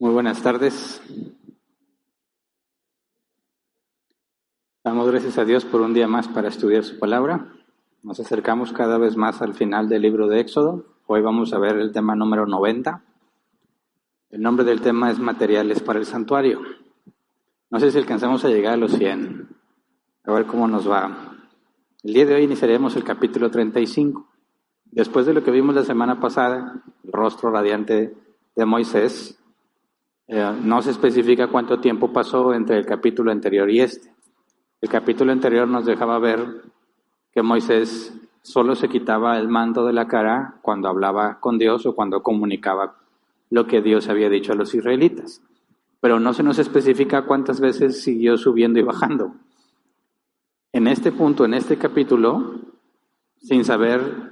Muy buenas tardes. Damos gracias a Dios por un día más para estudiar su palabra. Nos acercamos cada vez más al final del libro de Éxodo. Hoy vamos a ver el tema número 90. El nombre del tema es Materiales para el Santuario. No sé si alcanzamos a llegar a los 100. A ver cómo nos va. El día de hoy iniciaremos el capítulo 35. Después de lo que vimos la semana pasada, el rostro radiante de Moisés, no se especifica cuánto tiempo pasó entre el capítulo anterior y este. El capítulo anterior nos dejaba ver que Moisés solo se quitaba el manto de la cara cuando hablaba con Dios o cuando comunicaba lo que Dios había dicho a los israelitas. Pero no se nos especifica cuántas veces siguió subiendo y bajando. En este punto, en este capítulo, sin saber,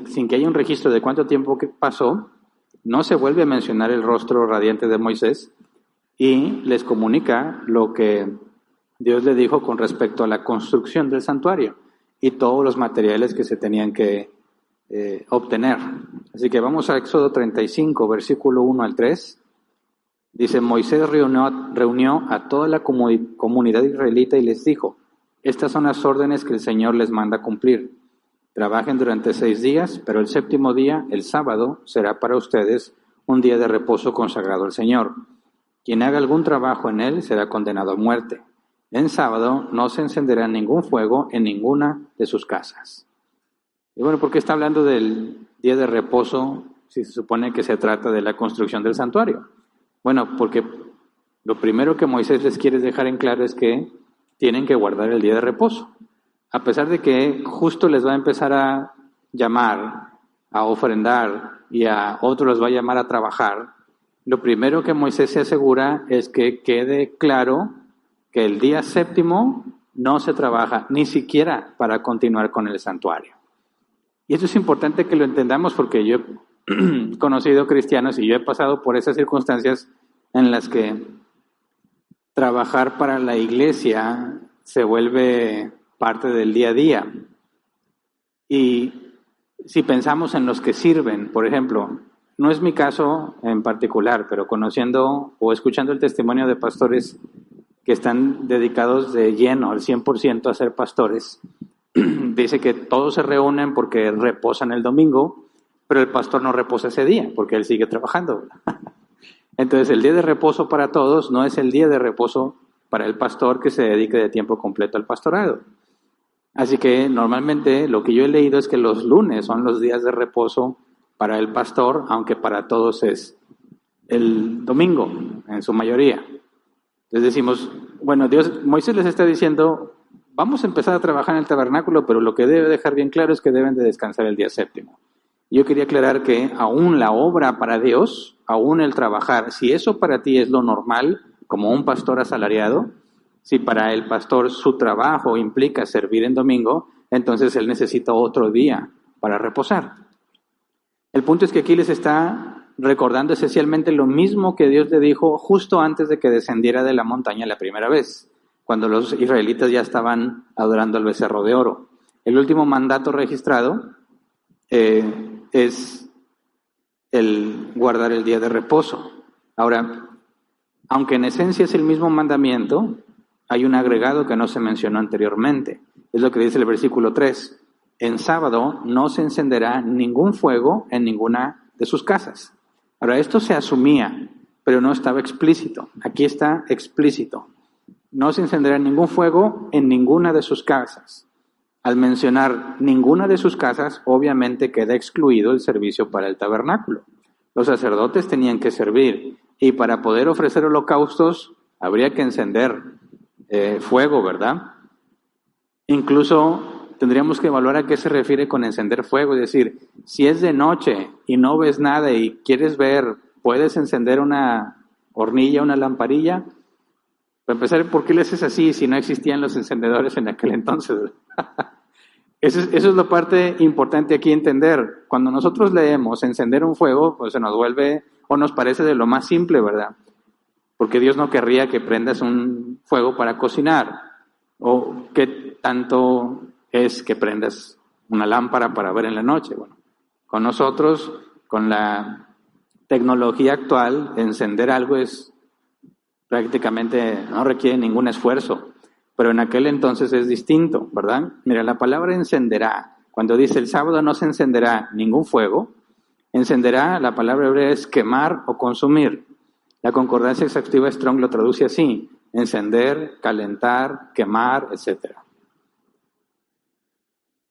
sin que haya un registro de cuánto tiempo que pasó, no se vuelve a mencionar el rostro radiante de Moisés y les comunica lo que Dios le dijo con respecto a la construcción del santuario y todos los materiales que se tenían que obtener. Así que vamos a Éxodo 35, versículo 1 al 3. Dice, Moisés reunió a toda la comunidad israelita y les dijo, estas son las órdenes que el Señor les manda cumplir. Trabajen durante 6 días, pero el séptimo día, el sábado, será para ustedes un día de reposo consagrado al Señor. Quien haga algún trabajo en él será condenado a muerte. En sábado no se encenderá ningún fuego en ninguna de sus casas. Y bueno, ¿por qué está hablando del día de reposo si se supone que se trata de la construcción del santuario? Bueno, porque lo primero que Moisés les quiere dejar en claro es que tienen que guardar el día de reposo. A pesar de que justo les va a empezar a llamar, a ofrendar y a otros los va a llamar a trabajar, lo primero que Moisés se asegura es que quede claro que el día séptimo no se trabaja, ni siquiera para continuar con el santuario. Y eso es importante que lo entendamos porque yo he conocido cristianos y yo he pasado por esas circunstancias en las que trabajar para la iglesia se vuelve parte del día a día. Y si pensamos en los que sirven, por ejemplo, no es mi caso en particular, pero conociendo o escuchando el testimonio de pastores que están dedicados de lleno al 100% a ser pastores, dice que todos se reúnen porque reposan el domingo, pero el pastor no reposa ese día porque él sigue trabajando. Entonces el día de reposo para todos no es el día de reposo para el pastor que se dedique de tiempo completo al pastorado. Así que normalmente lo que yo he leído es que los lunes son los días de reposo para el pastor, aunque para todos es el domingo, en su mayoría. Entonces decimos, bueno, Moisés les está diciendo, vamos a empezar a trabajar en el tabernáculo, pero lo que debe dejar bien claro es que deben de descansar el día séptimo. Yo quería aclarar que aún la obra para Dios, aún el trabajar, si eso para ti es lo normal, como un pastor asalariado, si para el pastor su trabajo implica servir en domingo, entonces él necesita otro día para reposar. El punto es que aquí les está recordando esencialmente lo mismo que Dios le dijo justo antes de que descendiera de la montaña la primera vez, cuando los israelitas ya estaban adorando al becerro de oro. El último mandato registrado es el guardar el día de reposo. Ahora, aunque en esencia es el mismo mandamiento, hay un agregado que no se mencionó anteriormente. Es lo que dice el versículo 3. En sábado no se encenderá ningún fuego en ninguna de sus casas. Ahora, esto se asumía, pero no estaba explícito. Aquí está explícito. No se encenderá ningún fuego en ninguna de sus casas. Al mencionar ninguna de sus casas, obviamente queda excluido el servicio para el tabernáculo. Los sacerdotes tenían que servir y para poder ofrecer holocaustos habría que encender fuego, ¿verdad? Incluso tendríamos que evaluar a qué se refiere con encender fuego, es decir, si es de noche y no ves nada y quieres ver, ¿puedes encender una hornilla, una lamparilla? Para empezar, ¿por qué le haces así si no existían los encendedores en aquel entonces? Eso es la parte importante aquí entender. Cuando nosotros leemos encender un fuego, pues se nos vuelve o nos parece de lo más simple, ¿verdad? Porque Dios no querría que prendas un fuego para cocinar. O qué tanto es que prendas una lámpara para ver en la noche. Bueno, con nosotros, con la tecnología actual, encender algo es prácticamente, no requiere ningún esfuerzo, pero en aquel entonces es distinto, ¿verdad? Mira, la palabra encenderá, cuando dice el sábado no se encenderá ningún fuego, encenderá, la palabra hebrea es quemar o consumir. La concordancia exhaustiva Strong lo traduce así: encender, calentar, quemar, etc.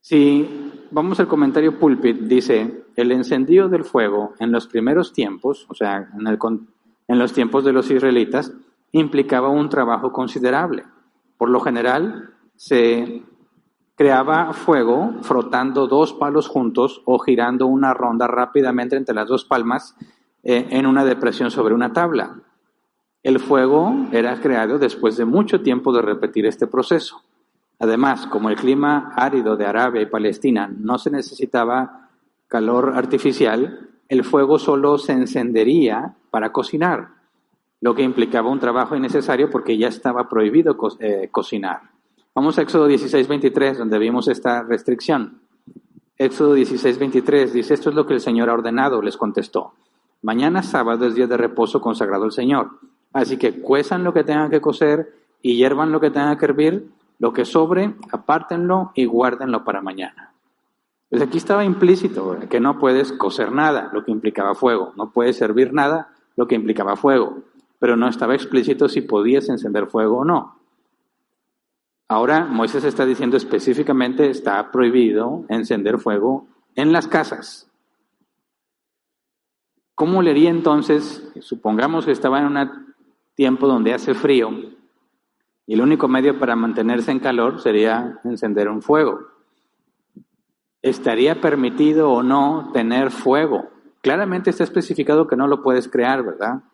Si vamos al comentario Pulpit, dice: el encendido del fuego en los primeros tiempos, o sea, en los tiempos de los israelitas, implicaba un trabajo considerable. Por lo general, se creaba fuego frotando dos palos juntos o girando una ronda rápidamente entre las dos palmas en una depresión sobre una tabla. El fuego era creado después de mucho tiempo de repetir este proceso. Además, como el clima árido de Arabia y Palestina no se necesitaba calor artificial, el fuego solo se encendería para cocinar, lo que implicaba un trabajo innecesario porque ya estaba prohibido cocinar. Vamos a Éxodo 16:23, donde vimos esta restricción. Éxodo 16:23 dice: esto es lo que el Señor ha ordenado, les contestó. Mañana sábado es día de reposo consagrado al Señor. Así que cuezan lo que tengan que cocer y hiervan lo que tengan que hervir. Lo que sobre, apártenlo y guárdenlo para mañana. Pues aquí estaba implícito que no puedes cocer nada, lo que implicaba fuego. No puedes servir nada, lo que implicaba fuego. Pero no estaba explícito si podías encender fuego o no. Ahora Moisés está diciendo específicamente: está prohibido encender fuego en las casas. ¿Cómo le haría entonces? Supongamos que estaba en un tiempo donde hace frío y el único medio para mantenerse en calor sería encender un fuego. ¿Estaría permitido o no tener fuego? Claramente está especificado que no lo puedes crear, ¿verdad?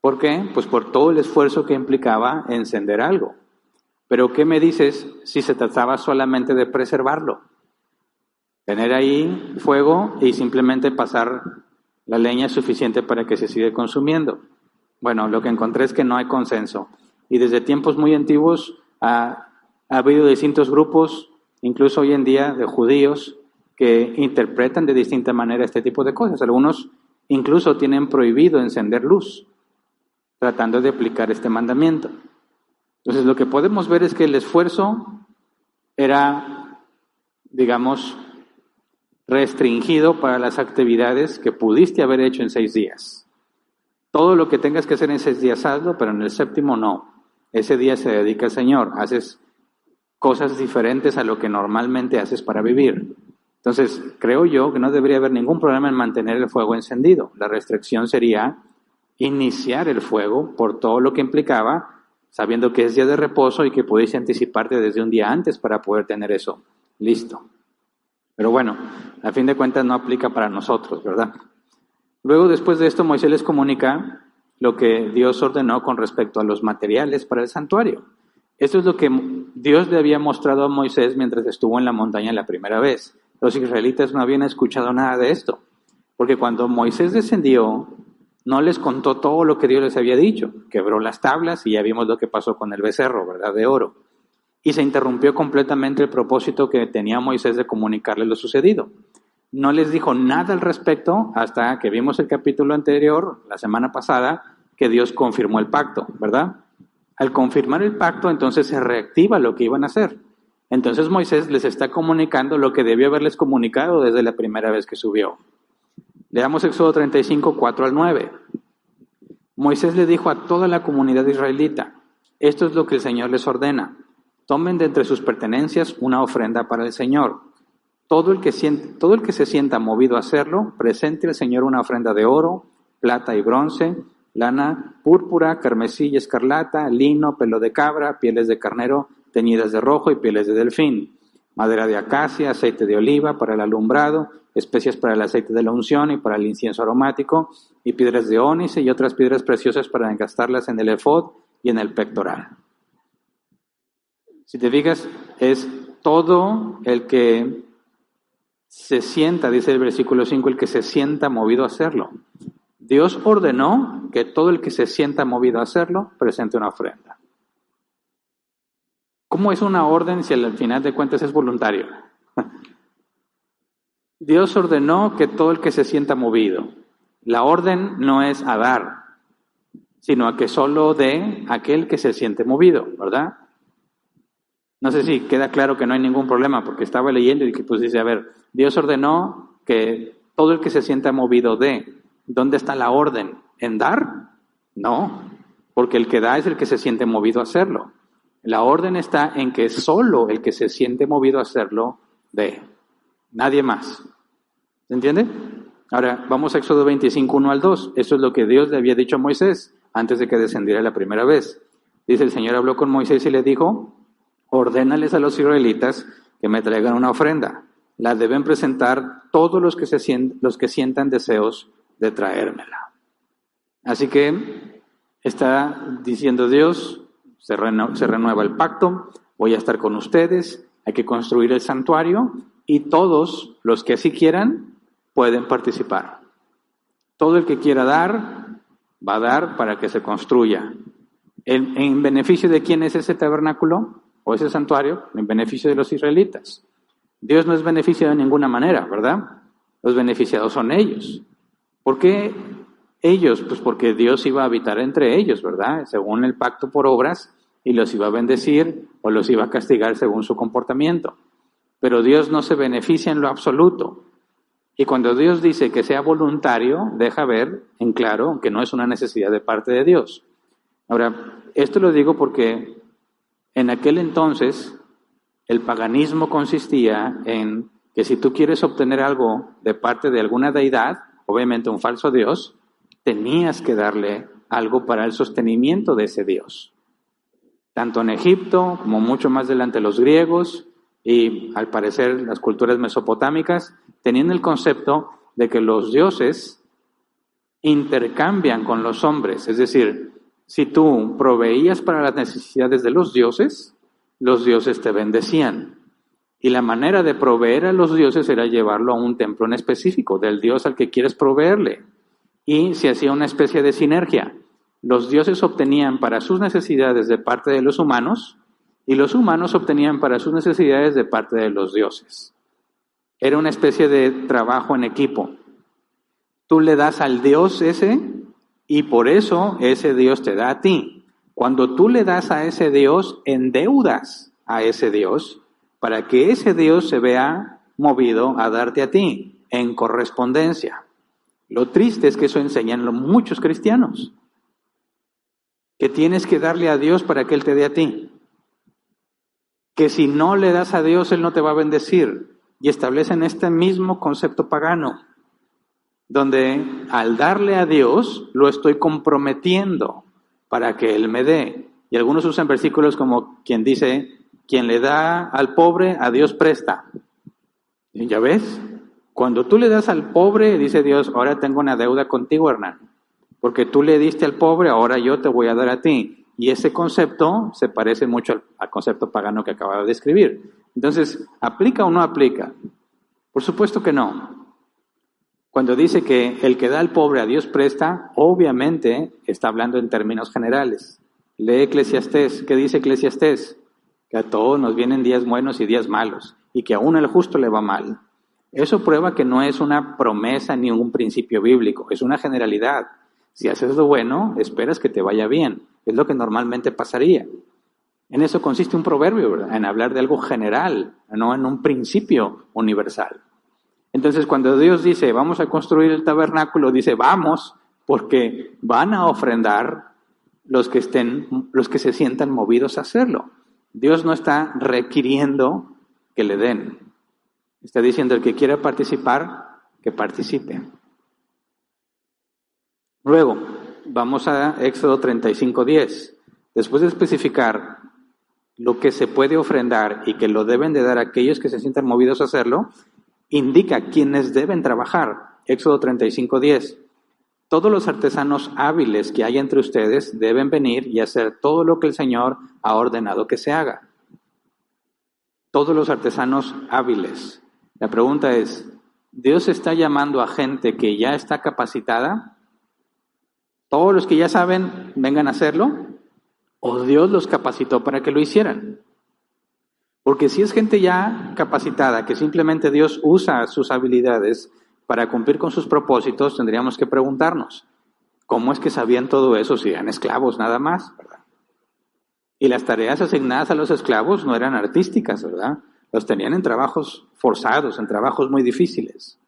¿Por qué? Pues por todo el esfuerzo que implicaba encender algo. Pero ¿qué me dices si se trataba solamente de preservarlo? Tener ahí fuego y simplemente pasar la leña suficiente para que se siga consumiendo. Bueno, lo que encontré es que no hay consenso. Y desde tiempos muy antiguos ha habido distintos grupos, incluso hoy en día, de judíos que interpretan de distinta manera este tipo de cosas. Algunos incluso tienen prohibido encender luz, tratando de aplicar este mandamiento. Entonces, lo que podemos ver es que el esfuerzo era, digamos, restringido para las actividades que pudiste haber hecho en 6 días. Todo lo que tengas que hacer en 6 días, hazlo, pero en el séptimo no. Ese día se dedica al Señor. Haces cosas diferentes a lo que normalmente haces para vivir. Entonces, creo yo que no debería haber ningún problema en mantener el fuego encendido. La restricción sería iniciar el fuego por todo lo que implicaba, sabiendo que es día de reposo y que pudiste anticiparte desde un día antes para poder tener eso listo. Pero bueno, a fin de cuentas no aplica para nosotros, ¿verdad? Luego, después de esto, Moisés les comunica lo que Dios ordenó con respecto a los materiales para el santuario. Esto es lo que Dios le había mostrado a Moisés mientras estuvo en la montaña la primera vez. Los israelitas no habían escuchado nada de esto, porque cuando Moisés descendió, no les contó todo lo que Dios les había dicho. Quebró las tablas y ya vimos lo que pasó con el becerro, ¿verdad?, de oro. Y se interrumpió completamente el propósito que tenía Moisés de comunicarles lo sucedido. No les dijo nada al respecto hasta que vimos el capítulo anterior, la semana pasada, que Dios confirmó el pacto, ¿verdad? Al confirmar el pacto, entonces se reactiva lo que iban a hacer. Entonces Moisés les está comunicando lo que debió haberles comunicado desde la primera vez que subió. Leamos Éxodo 35, 4 al 9. Moisés le dijo a toda la comunidad israelita: esto es lo que el Señor les ordena. Tomen de entre sus pertenencias una ofrenda para el Señor. Todo el que se sienta movido a hacerlo, presente al Señor una ofrenda de oro, plata y bronce, lana púrpura, carmesí y escarlata, lino, pelo de cabra, pieles de carnero teñidas de rojo y pieles de delfín, madera de acacia, aceite de oliva para el alumbrado, especias para el aceite de la unción y para el incienso aromático, y piedras de ónice y otras piedras preciosas para engastarlas en el efod y en el pectoral. Si te fijas, es todo el que se sienta, dice el versículo 5, el que se sienta movido a hacerlo. Dios ordenó que todo el que se sienta movido a hacerlo presente una ofrenda. ¿Cómo es una orden si al final de cuentas es voluntario? Dios ordenó que todo el que se sienta movido. La orden no es a dar, sino a que solo dé aquel que se siente movido, ¿verdad? No sé si queda claro que no hay ningún problema, porque estaba leyendo y que pues dice, a ver, Dios ordenó que todo el que se sienta movido dé. ¿Dónde está la orden? ¿En dar? No, porque el que da es el que se siente movido a hacerlo. La orden está en que solo el que se siente movido a hacerlo dé. Nadie más. ¿Se entiende? Ahora, vamos a Éxodo 25, 1 al 2. Eso es lo que Dios le había dicho a Moisés antes de que descendiera la primera vez. Dice, el Señor habló con Moisés y le dijo, ordénales a los israelitas que me traigan una ofrenda. La deben presentar todos los que sientan deseos de traérmela. Así que está diciendo Dios, se renueva el pacto, voy a estar con ustedes, hay que construir el santuario y todos los que así quieran pueden participar. Todo el que quiera dar, va a dar para que se construya. ¿En beneficio de quién es ese tabernáculo o ese santuario? En beneficio de los israelitas. Dios no es beneficio de ninguna manera, ¿verdad? Los beneficiados son ellos. ¿Por qué ellos? Pues porque Dios iba a habitar entre ellos, ¿verdad? Según el pacto por obras, y los iba a bendecir o los iba a castigar según su comportamiento. Pero Dios no se beneficia en lo absoluto. Y cuando Dios dice que sea voluntario, deja ver en claro que no es una necesidad de parte de Dios. Ahora, esto lo digo porque en aquel entonces el paganismo consistía en que si tú quieres obtener algo de parte de alguna deidad, obviamente un falso Dios, tenías que darle algo para el sostenimiento de ese Dios. Tanto en Egipto como mucho más adelante los griegos y al parecer las culturas mesopotámicas tenían el concepto de que los dioses intercambian con los hombres. Es decir, si tú proveías para las necesidades de los dioses te bendecían. Y la manera de proveer a los dioses era llevarlo a un templo en específico, del dios al que quieres proveerle. Y se hacía una especie de sinergia. Los dioses obtenían para sus necesidades de parte de los humanos y los humanos obtenían para sus necesidades de parte de los dioses. Era una especie de trabajo en equipo. Tú le das al dios ese y por eso ese dios te da a ti. Cuando tú le das a ese dios, endeudas a ese dios para que ese dios se vea movido a darte a ti en correspondencia. Lo triste es que eso enseñan muchos cristianos, que tienes que darle a Dios para que Él te dé a ti. Que si no le das a Dios, Él no te va a bendecir. Y establecen este mismo concepto pagano, donde al darle a Dios, lo estoy comprometiendo para que Él me dé. Y algunos usan versículos como quien dice, quien le da al pobre, a Dios presta. ¿Y ya ves? Cuando tú le das al pobre, dice Dios, ahora tengo una deuda contigo, Hernán. Porque tú le diste al pobre, ahora yo te voy a dar a ti. Y ese concepto se parece mucho al concepto pagano que acababa de describir. Entonces, ¿aplica o no aplica? Por supuesto que no. Cuando dice que el que da al pobre a Dios presta, obviamente está hablando en términos generales. Lee Eclesiastés. ¿Qué dice Eclesiastés? Que a todos nos vienen días buenos y días malos, y que aún al justo le va mal. Eso prueba que no es una promesa ni un principio bíblico, es una generalidad. Si haces lo bueno, esperas que te vaya bien. Es lo que normalmente pasaría. En eso consiste un proverbio, ¿verdad? En hablar de algo general, no en un principio universal. Entonces, cuando Dios dice, vamos a construir el tabernáculo, dice, vamos, porque van a ofrendar los que se sientan movidos a hacerlo. Dios no está requiriendo que le den. Está diciendo, el que quiera participar, que participe. Luego, vamos a Éxodo 35:10. Después de especificar lo que se puede ofrendar y que lo deben de dar aquellos que se sientan movidos a hacerlo, indica quiénes deben trabajar. Éxodo 35:10. Todos los artesanos hábiles que hay entre ustedes deben venir y hacer todo lo que el Señor ha ordenado que se haga. Todos los artesanos hábiles. La pregunta es, ¿Dios está llamando a gente que ya está capacitada? ¿Todos los que ya saben vengan a hacerlo? ¿O Dios los capacitó para que lo hicieran? Porque si es gente ya capacitada, que simplemente Dios usa sus habilidades para cumplir con sus propósitos, tendríamos que preguntarnos, ¿cómo es que sabían todo eso si eran esclavos nada más? ¿Verdad? Y las tareas asignadas a los esclavos no eran artísticas, ¿verdad? Los tenían en trabajos forzados, en trabajos muy difíciles.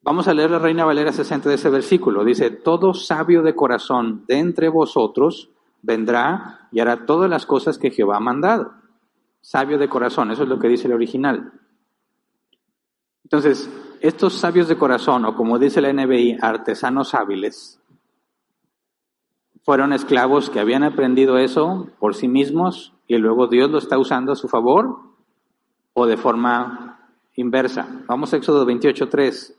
Vamos a leer la Reina Valera 60 de ese versículo. Dice, todo sabio de corazón de entre vosotros vendrá y hará todas las cosas que Jehová ha mandado. Sabio de corazón, eso es lo que dice el original. Entonces, estos sabios de corazón, o como dice la NBI, artesanos hábiles, fueron esclavos que habían aprendido eso por sí mismos y luego Dios lo está usando a su favor o de forma inversa. Vamos a Éxodo 28:3.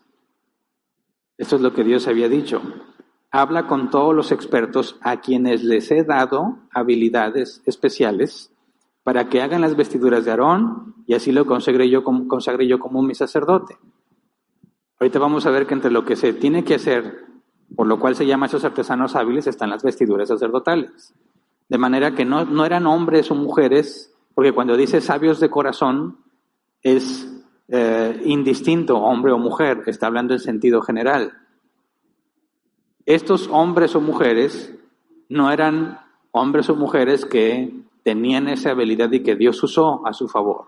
Esto es lo que Dios había dicho. Habla con todos los expertos a quienes les he dado habilidades especiales para que hagan las vestiduras de Aarón y así lo consagre yo como mi sacerdote. Ahorita vamos a ver que entre lo que se tiene que hacer, por lo cual se llama esos artesanos hábiles, están las vestiduras sacerdotales. De manera que no eran hombres o mujeres, porque cuando dice sabios de corazón es indistinto hombre o mujer, está hablando en sentido general. Estos hombres o mujeres no eran hombres o mujeres que tenían esa habilidad y que Dios usó a su favor.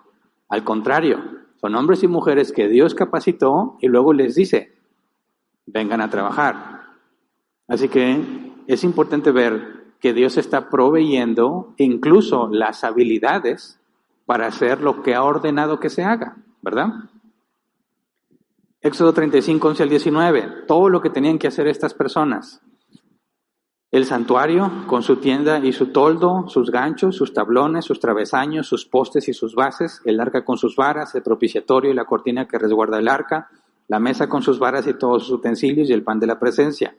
Al contrario, son hombres y mujeres que Dios capacitó y luego les dice, vengan a trabajar. Así que es importante ver que Dios está proveyendo incluso las habilidades para hacer lo que ha ordenado que se haga, ¿verdad? Éxodo 35, 11 al 19, todo lo que tenían que hacer estas personas. El santuario con su tienda y su toldo, sus ganchos, sus tablones, sus travesaños, sus postes y sus bases, el arca con sus varas, el propiciatorio y la cortina que resguarda el arca, la mesa con sus varas y todos sus utensilios y el pan de la presencia,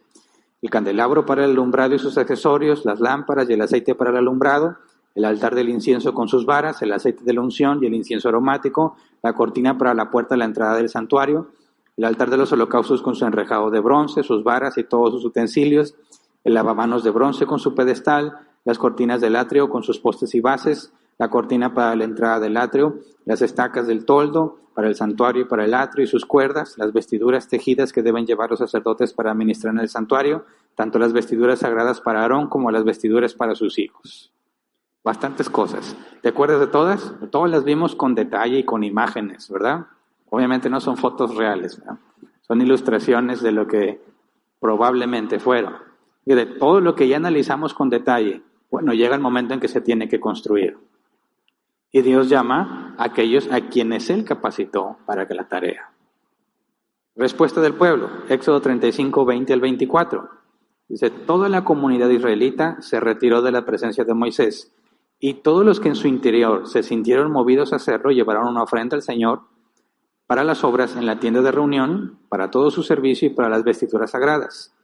el candelabro para el alumbrado y sus accesorios, las lámparas y el aceite para el alumbrado, el altar del incienso con sus varas, el aceite de la unción y el incienso aromático, la cortina para la puerta de la entrada del santuario, el altar de los holocaustos con su enrejado de bronce, sus varas y todos sus utensilios, el lavamanos de bronce con su pedestal, las cortinas del atrio con sus postes y bases, la cortina para la entrada del atrio, las estacas del toldo para el santuario y para el atrio y sus cuerdas, las vestiduras tejidas que deben llevar los sacerdotes para administrar en el santuario, tanto las vestiduras sagradas para Aarón como las vestiduras para sus hijos. Bastantes cosas. ¿Te acuerdas de todas? Todas las vimos con detalle y con imágenes, ¿verdad? Obviamente no son fotos reales, ¿verdad? Son ilustraciones de lo que probablemente fueron. Y de todo lo que ya analizamos con detalle, bueno, llega el momento en que se tiene que construir. Y Dios llama a aquellos a quienes Él capacitó para que la tarea. Respuesta del pueblo, Éxodo 35, 20 al 24. Dice, toda la comunidad israelita se retiró de la presencia de Moisés, y todos los que en su interior se sintieron movidos a hacerlo, llevaron una ofrenda al Señor para las obras en la tienda de reunión, para todo su servicio y para las vestiduras sagradas.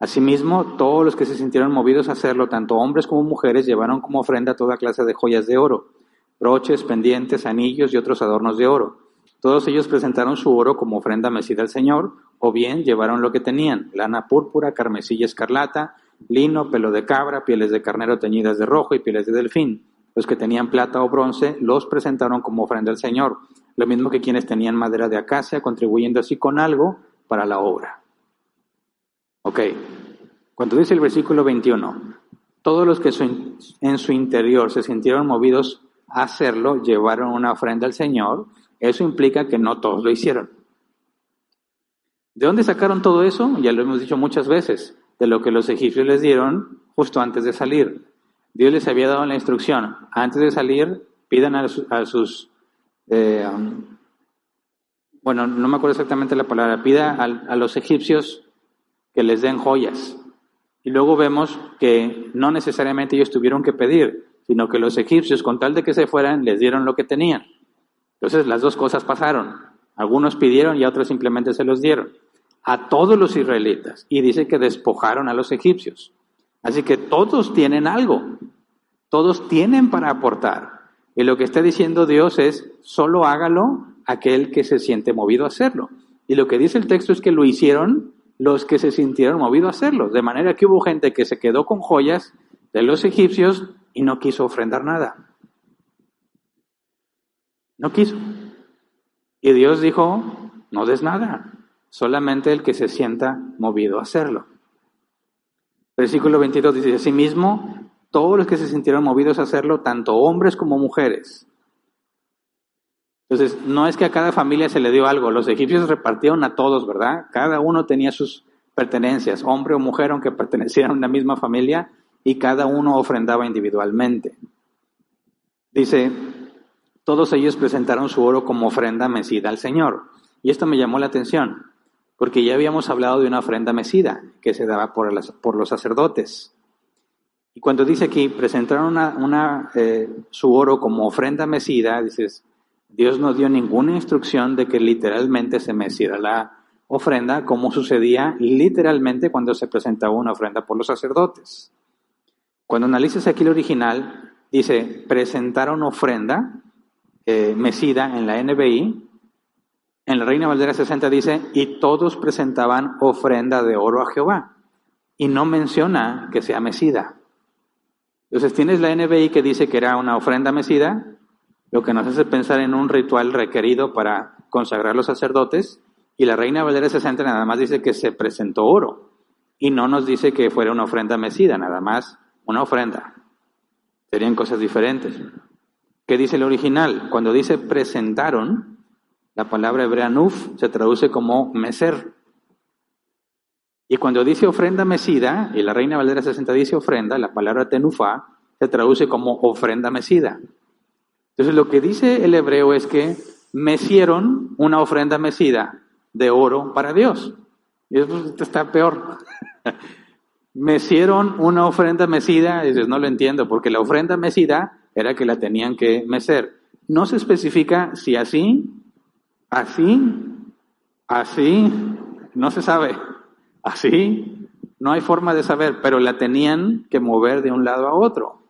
Asimismo, todos los que se sintieron movidos a hacerlo, tanto hombres como mujeres, llevaron como ofrenda toda clase de joyas de oro, broches, pendientes, anillos y otros adornos de oro. Todos ellos presentaron su oro como ofrenda mecida al Señor, o bien llevaron lo que tenían, lana púrpura, carmesí y escarlata, lino, pelo de cabra, pieles de carnero teñidas de rojo y pieles de delfín. Los que tenían plata o bronce los presentaron como ofrenda al Señor, lo mismo que quienes tenían madera de acacia, contribuyendo así con algo para la obra. Ok, cuando dice el versículo 21, todos los que en su interior se sintieron movidos a hacerlo, llevaron una ofrenda al Señor, eso implica que no todos lo hicieron. ¿De dónde sacaron todo eso? Ya lo hemos dicho muchas veces, de lo que los egipcios les dieron justo antes de salir. Dios les había dado la instrucción, antes de salir, pidan a sus bueno, no me acuerdo exactamente la palabra, pida a los egipcios que les den joyas. Y luego vemos que no necesariamente ellos tuvieron que pedir, sino que los egipcios, con tal de que se fueran, les dieron lo que tenían. Entonces las dos cosas pasaron. Algunos pidieron y a otros simplemente se los dieron. A todos los israelitas. Y dice que despojaron a los egipcios. Así que todos tienen algo. Todos tienen para aportar. Y lo que está diciendo Dios es, solo hágalo aquel que se siente movido a hacerlo. Y lo que dice el texto es que lo hicieron los que se sintieron movidos a hacerlo. De manera que hubo gente que se quedó con joyas de los egipcios y no quiso ofrendar nada. No quiso. Y Dios dijo, no des nada, solamente el que se sienta movido a hacerlo. Versículo 22 dice, asimismo, todos los que se sintieron movidos a hacerlo, tanto hombres como mujeres. Entonces, no es que a cada familia se le dio algo, los egipcios repartieron a todos, ¿verdad? Cada uno tenía sus pertenencias, hombre o mujer, aunque pertenecieran a una misma familia, y cada uno ofrendaba individualmente. Dice, todos ellos presentaron su oro como ofrenda mecida al Señor. Y esto me llamó la atención, porque ya habíamos hablado de una ofrenda mecida que se daba por los sacerdotes. Y cuando dice aquí, presentaron su oro como ofrenda mecida, dices, Dios no dio ninguna instrucción de que literalmente se meciera la ofrenda, como sucedía literalmente cuando se presentaba una ofrenda por los sacerdotes. Cuando analizas aquí el original, dice, presentaron ofrenda mecida en la NBI. En la Reina Valera 60 dice, y todos presentaban ofrenda de oro a Jehová. Y no menciona que sea mecida. Entonces tienes la NBI que dice que era una ofrenda mecida, lo que nos hace pensar en un ritual requerido para consagrar los sacerdotes, y la Reina Valera 60 nada más dice que se presentó oro, y no nos dice que fuera una ofrenda mecida, nada más una ofrenda. Serían cosas diferentes. ¿Qué dice el original? Cuando dice presentaron, la palabra hebrea nuf se traduce como mecer. Y cuando dice ofrenda mecida, y la Reina Valera 60 dice ofrenda, la palabra tenufá se traduce como ofrenda mecida. Entonces lo que dice el hebreo es que mecieron una ofrenda mecida de oro para Dios. Y eso está peor. Mecieron una ofrenda mecida, y dices, no lo entiendo, porque la ofrenda mecida era que la tenían que mecer. No se especifica si así, no se sabe. Así, no hay forma de saber, pero la tenían que mover de un lado a otro.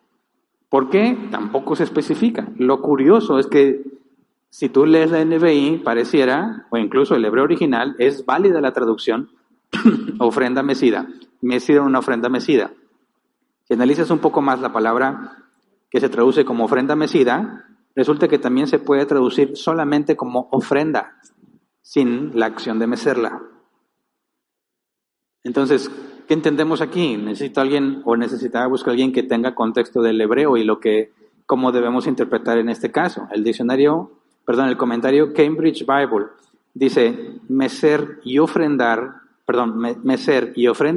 ¿Por qué? Tampoco se especifica. Lo curioso es que si tú lees la NBI, pareciera, o incluso el hebreo original, es válida la traducción ofrenda mecida. Mecieron una ofrenda mecida. Si analizas un poco más la palabra que se traduce como ofrenda mecida, resulta que también se puede traducir solamente como ofrenda, sin la acción de mecerla. Entonces, ¿qué entendemos aquí? Necesito alguien, o necesitaba buscar a alguien que tenga contexto del hebreo y cómo debemos interpretar en este caso. El comentario Cambridge Bible dice, mecer y ofrenda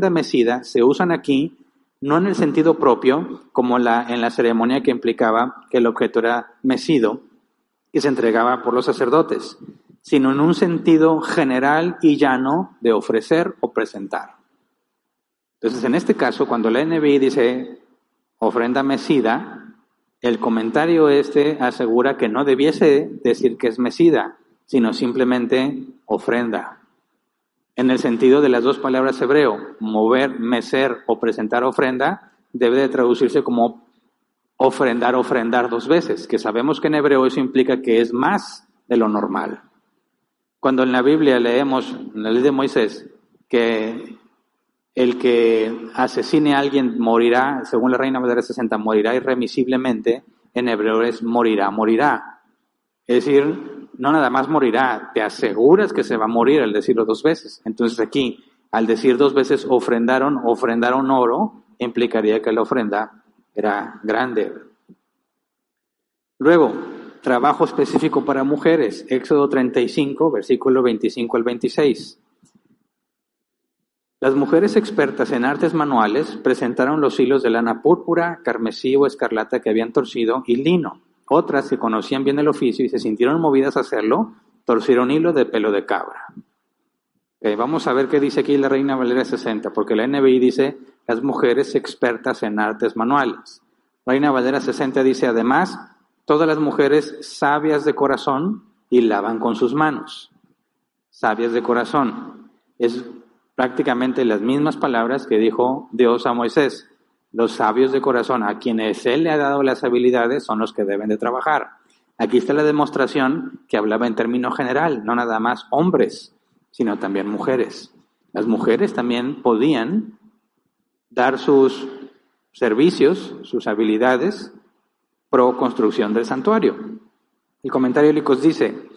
mecida se usan aquí no en el sentido propio, como en la ceremonia que implicaba que el objeto era mecido y se entregaba por los sacerdotes, sino en un sentido general y llano de ofrecer o presentar. Entonces, en este caso, cuando la NBI dice ofrenda mecida, el comentario asegura que no debiese decir que es mecida, sino simplemente ofrenda. En el sentido de las dos palabras hebreo, mover, mecer o presentar ofrenda, debe de traducirse como ofrendar dos veces, que sabemos que en hebreo eso implica que es más de lo normal. Cuando en la Biblia leemos, en la ley de Moisés, que el que asesine a alguien morirá, según la Reina Valera 60, morirá irremisiblemente, en hebreo es morirá. Es decir, no nada más morirá, te aseguras que se va a morir al decirlo dos veces. Entonces aquí, al decir dos veces ofrendaron oro, implicaría que la ofrenda era grande. Luego, trabajo específico para mujeres, Éxodo 35, versículo 25 al 26. Las mujeres expertas en artes manuales presentaron los hilos de lana púrpura, carmesí o escarlata que habían torcido y lino. Otras que conocían bien el oficio y se sintieron movidas a hacerlo, torcieron hilo de pelo de cabra. Vamos a ver qué dice aquí la Reina Valera 60, porque la NBI dice las mujeres expertas en artes manuales. Reina Valera 60 dice además, todas las mujeres sabias de corazón y lavan con sus manos. Sabias de corazón. Es prácticamente las mismas palabras que dijo Dios a Moisés. Los sabios de corazón, a quienes Él le ha dado las habilidades, son los que deben de trabajar. Aquí está la demostración que hablaba en término general, no nada más hombres, sino también mujeres. Las mujeres también podían dar sus servicios, sus habilidades, pro construcción del santuario. El comentario Licos dice,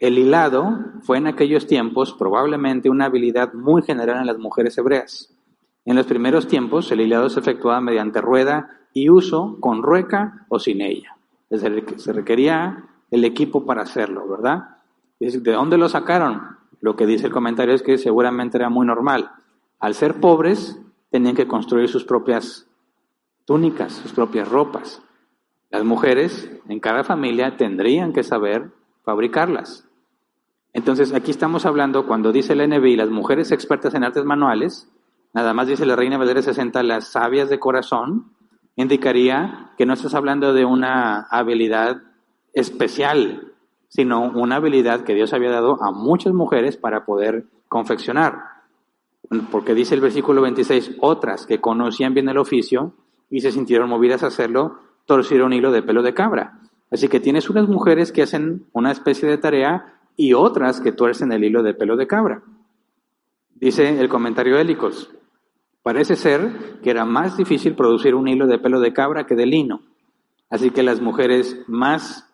El hilado fue en aquellos tiempos probablemente una habilidad muy general en las mujeres hebreas. En los primeros tiempos, el hilado se efectuaba mediante rueda y uso con rueca o sin ella. Se requería el equipo para hacerlo, ¿verdad? ¿De dónde lo sacaron? Lo que dice el comentario es que seguramente era muy normal. Al ser pobres, tenían que construir sus propias túnicas, sus propias ropas. Las mujeres en cada familia tendrían que saber fabricarlas. Entonces, aquí estamos hablando, cuando dice el NBI, las mujeres expertas en artes manuales, nada más dice la Reina Valera 60, las sabias de corazón, indicaría que no estás hablando de una habilidad especial, sino una habilidad que Dios había dado a muchas mujeres para poder confeccionar. Porque dice el versículo 26, otras que conocían bien el oficio y se sintieron movidas a hacerlo, torcieron hilo de pelo de cabra. Así que tienes unas mujeres que hacen una especie de tarea y otras que tuercen el hilo de pelo de cabra. Dice el comentario de Hélicos, parece ser que era más difícil producir un hilo de pelo de cabra que de lino. Así que las mujeres más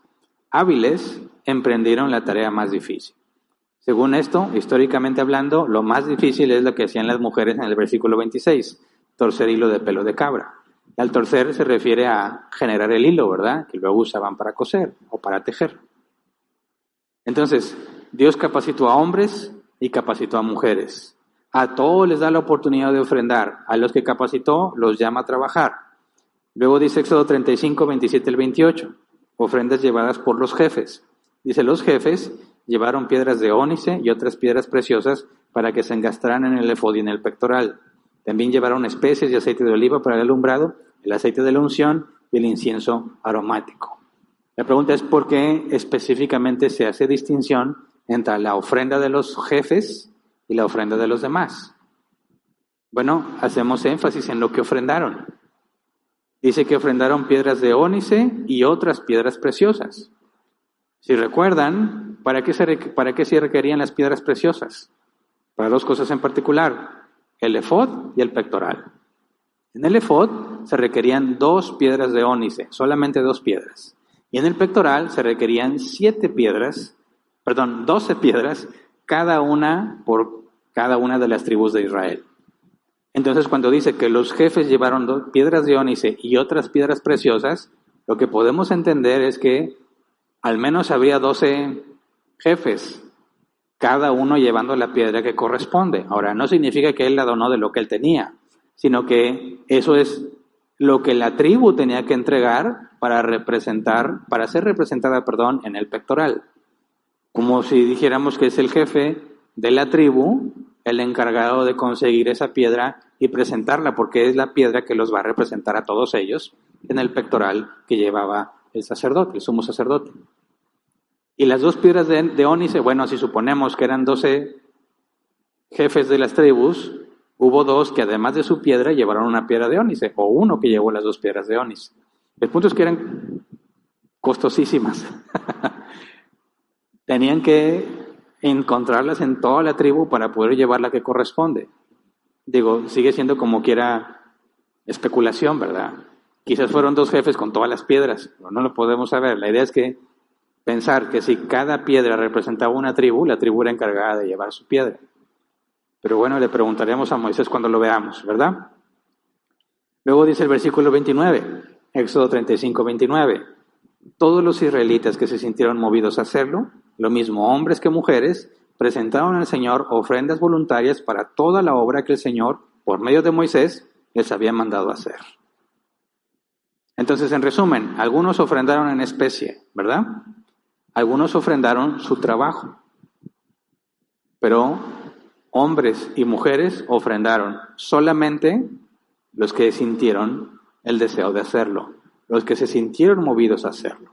hábiles emprendieron la tarea más difícil. Según esto, históricamente hablando, lo más difícil es lo que hacían las mujeres en el versículo 26, torcer hilo de pelo de cabra. Al torcer se refiere a generar el hilo, ¿verdad? Que luego usaban para coser o para tejer. Entonces, Dios capacitó a hombres y capacitó a mujeres. A todos les da la oportunidad de ofrendar. A los que capacitó los llama a trabajar. Luego dice Éxodo 35, 27 al 28. Ofrendas llevadas por los jefes. Dice, los jefes llevaron piedras de ónice y otras piedras preciosas para que se engastaran en el efod y en el pectoral. También llevaron especies y aceite de oliva para el alumbrado, el aceite de la unción y el incienso aromático. La pregunta es por qué específicamente se hace distinción entre la ofrenda de los jefes y la ofrenda de los demás. Bueno, hacemos énfasis en lo que ofrendaron. Dice que ofrendaron piedras de ónice y otras piedras preciosas. Si recuerdan, ¿para qué se requerían las piedras preciosas? Para dos cosas en particular, el efod y el pectoral. En el efod se requerían 2 piedras de ónice, solamente 2 piedras. Y en el pectoral se requerían 12 piedras, cada una por cada una de las tribus de Israel. Entonces, cuando dice que los jefes llevaron 2 piedras de ónice y otras piedras preciosas, lo que podemos entender es que al menos habría 12 jefes, cada uno llevando la piedra que corresponde. Ahora, no significa que él la donó de lo que él tenía, sino que eso es lo que la tribu tenía que entregar para ser representada, en el pectoral. Como si dijéramos que es el jefe de la tribu, el encargado de conseguir esa piedra y presentarla, porque es la piedra que los va a representar a todos ellos en el pectoral que llevaba el sacerdote, el sumo sacerdote. Y las 2 piedras de ónice, bueno, si suponemos que eran 12 jefes de las tribus, hubo 2 que además de su piedra llevaron una piedra de ónice, o uno que llevó las 2 piedras de ónice. El punto es que eran costosísimas. Tenían que encontrarlas en toda la tribu para poder llevar la que corresponde. Digo, sigue siendo como quiera especulación, ¿verdad? Quizás fueron 2 jefes con todas las piedras, pero no lo podemos saber. La idea es que pensar que si cada piedra representaba una tribu, la tribu era encargada de llevar su piedra. Pero bueno, le preguntaremos a Moisés cuando lo veamos, ¿verdad? Luego dice el versículo 29, Éxodo 35, 29. Todos los israelitas que se sintieron movidos a hacerlo, lo mismo hombres que mujeres, presentaron al Señor ofrendas voluntarias para toda la obra que el Señor, por medio de Moisés, les había mandado hacer. Entonces, en resumen, algunos ofrendaron en especie, ¿verdad? Algunos ofrendaron su trabajo, pero hombres y mujeres ofrendaron solamente los que sintieron el deseo de hacerlo, los que se sintieron movidos a hacerlo.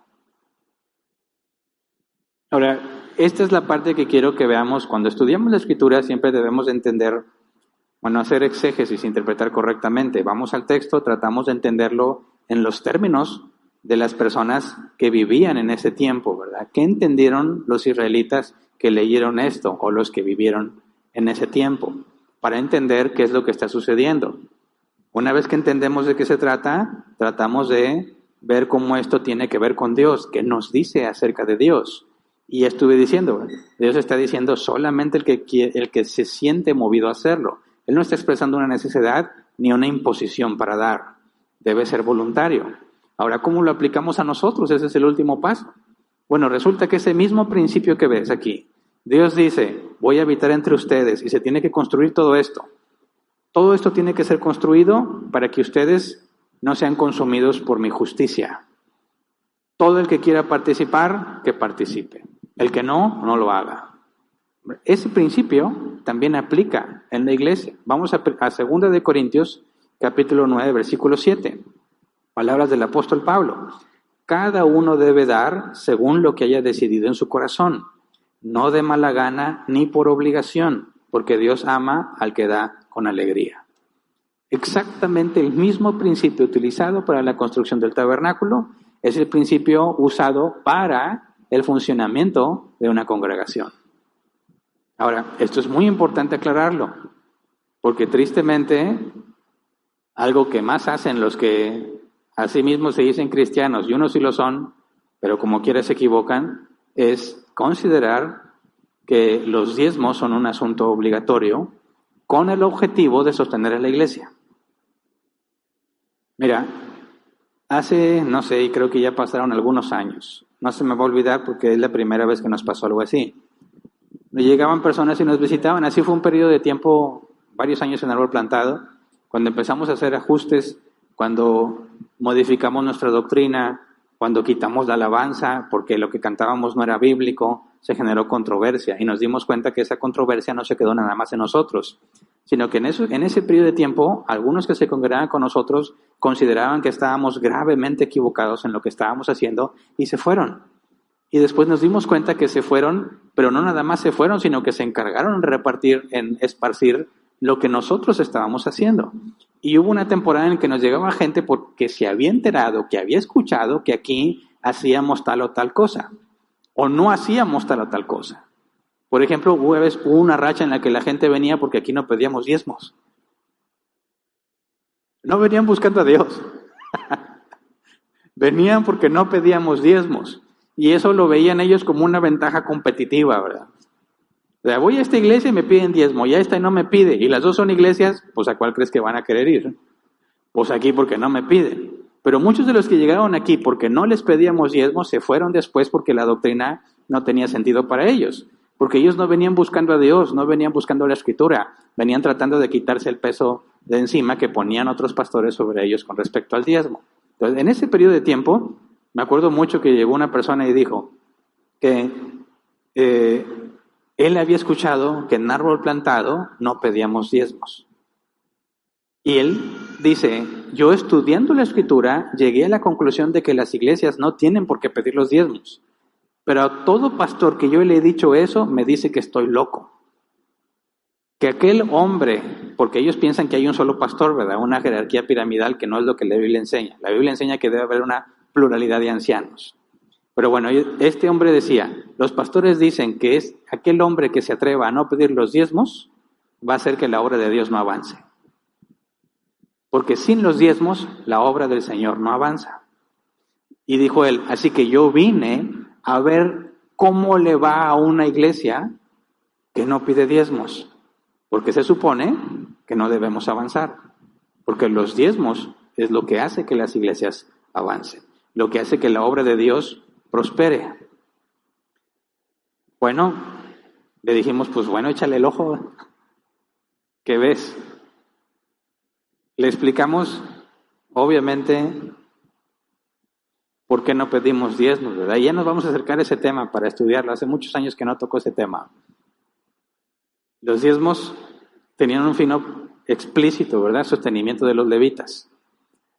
Ahora, esta es la parte que quiero que veamos. Cuando estudiamos la Escritura siempre debemos de entender, hacer exégesis, interpretar correctamente. Vamos al texto, tratamos de entenderlo en los términos de las personas que vivían en ese tiempo, ¿verdad? ¿Qué entendieron los israelitas que leyeron esto o los que vivieron en ese tiempo? Para entender qué es lo que está sucediendo. Una vez que entendemos de qué se trata, tratamos de ver cómo esto tiene que ver con Dios, qué nos dice acerca de Dios. Y ya estuve diciendo, Dios está diciendo solamente el que se siente movido a hacerlo. Él no está expresando una necesidad ni una imposición para dar. Debe ser voluntario. Ahora, ¿cómo lo aplicamos a nosotros? Ese es el último paso. Bueno, resulta que ese mismo principio que ves aquí, Dios dice, voy a habitar entre ustedes y se tiene que construir todo esto. Todo esto tiene que ser construido para que ustedes no sean consumidos por mi justicia. Todo el que quiera participar, que participe. El que no, no lo haga. Ese principio también aplica en la iglesia. Vamos a 2 de Corintios, capítulo 9, versículo 7. Palabras del apóstol Pablo. Cada uno debe dar según lo que haya decidido en su corazón, no de mala gana ni por obligación, porque Dios ama al que da con alegría. Exactamente el mismo principio utilizado para la construcción del tabernáculo es el principio usado para el funcionamiento de una congregación. Ahora, esto es muy importante aclararlo, porque tristemente, algo que más hacen los que a sí mismos se dicen cristianos, y unos sí lo son, pero como quiera se equivocan, es considerar que los diezmos son un asunto obligatorio con el objetivo de sostener a la iglesia. Mira, hace, no sé, y creo que ya pasaron algunos años, no se me va a olvidar porque es la primera vez que nos pasó algo así. Llegaban personas y nos visitaban, así fue un periodo de tiempo, varios años en Árbol Plantado, cuando empezamos a hacer ajustes, cuando modificamos nuestra doctrina, cuando quitamos la alabanza, porque lo que cantábamos no era bíblico, se generó controversia y nos dimos cuenta que esa controversia no se quedó nada más en nosotros, sino que en ese periodo de tiempo, algunos que se congregaban con nosotros consideraban que estábamos gravemente equivocados en lo que estábamos haciendo y se fueron. Y después nos dimos cuenta que se fueron, pero no nada más se fueron, sino que se encargaron de repartir, en esparcir lo que nosotros estábamos haciendo. Y hubo una temporada en que nos llegaba gente porque se había enterado, que había escuchado que aquí hacíamos tal o tal cosa, o no hacíamos tal o tal cosa. Por ejemplo, hubo una racha en la que la gente venía porque aquí no pedíamos diezmos. No venían buscando a Dios. Venían porque no pedíamos diezmos. Y eso lo veían ellos como una ventaja competitiva, ¿verdad? O sea, voy a esta iglesia y me piden diezmo, y a esta no me pide. Y las dos son iglesias, pues ¿a cuál crees que van a querer ir? Pues aquí porque no me piden. Pero muchos de los que llegaron aquí porque no les pedíamos diezmo se fueron después porque la doctrina no tenía sentido para ellos. Porque ellos no venían buscando a Dios, no venían buscando la Escritura, venían tratando de quitarse el peso de encima que ponían otros pastores sobre ellos con respecto al diezmo. Entonces, en ese periodo de tiempo, me acuerdo mucho que llegó una persona y dijo que él había escuchado que en Árbol Plantado no pedíamos diezmos. Y él dice, yo estudiando la Escritura llegué a la conclusión de que las iglesias no tienen por qué pedir los diezmos. Pero a todo pastor que yo le he dicho eso, me dice que estoy loco. Que aquel hombre, porque ellos piensan que hay un solo pastor, ¿verdad? Una jerarquía piramidal que no es lo que la Biblia enseña. La Biblia enseña que debe haber una pluralidad de ancianos. Pero bueno, este hombre decía, los pastores dicen que es aquel hombre que se atreva a no pedir los diezmos, va a hacer que la obra de Dios no avance. Porque sin los diezmos, la obra del Señor no avanza. Y dijo él, así que yo vine a ver cómo le va a una iglesia que no pide diezmos. Porque se supone que no debemos avanzar. Porque los diezmos es lo que hace que las iglesias avancen. Lo que hace que la obra de Dios prospere. Bueno, le dijimos, pues bueno, échale el ojo. ¿Qué ves? Le explicamos, obviamente, por qué no pedimos diezmos, ¿verdad? Y ya nos vamos a acercar a ese tema para estudiarlo. Hace muchos años que no tocó ese tema. Los diezmos tenían un fin explícito, ¿verdad? Sostenimiento de los levitas.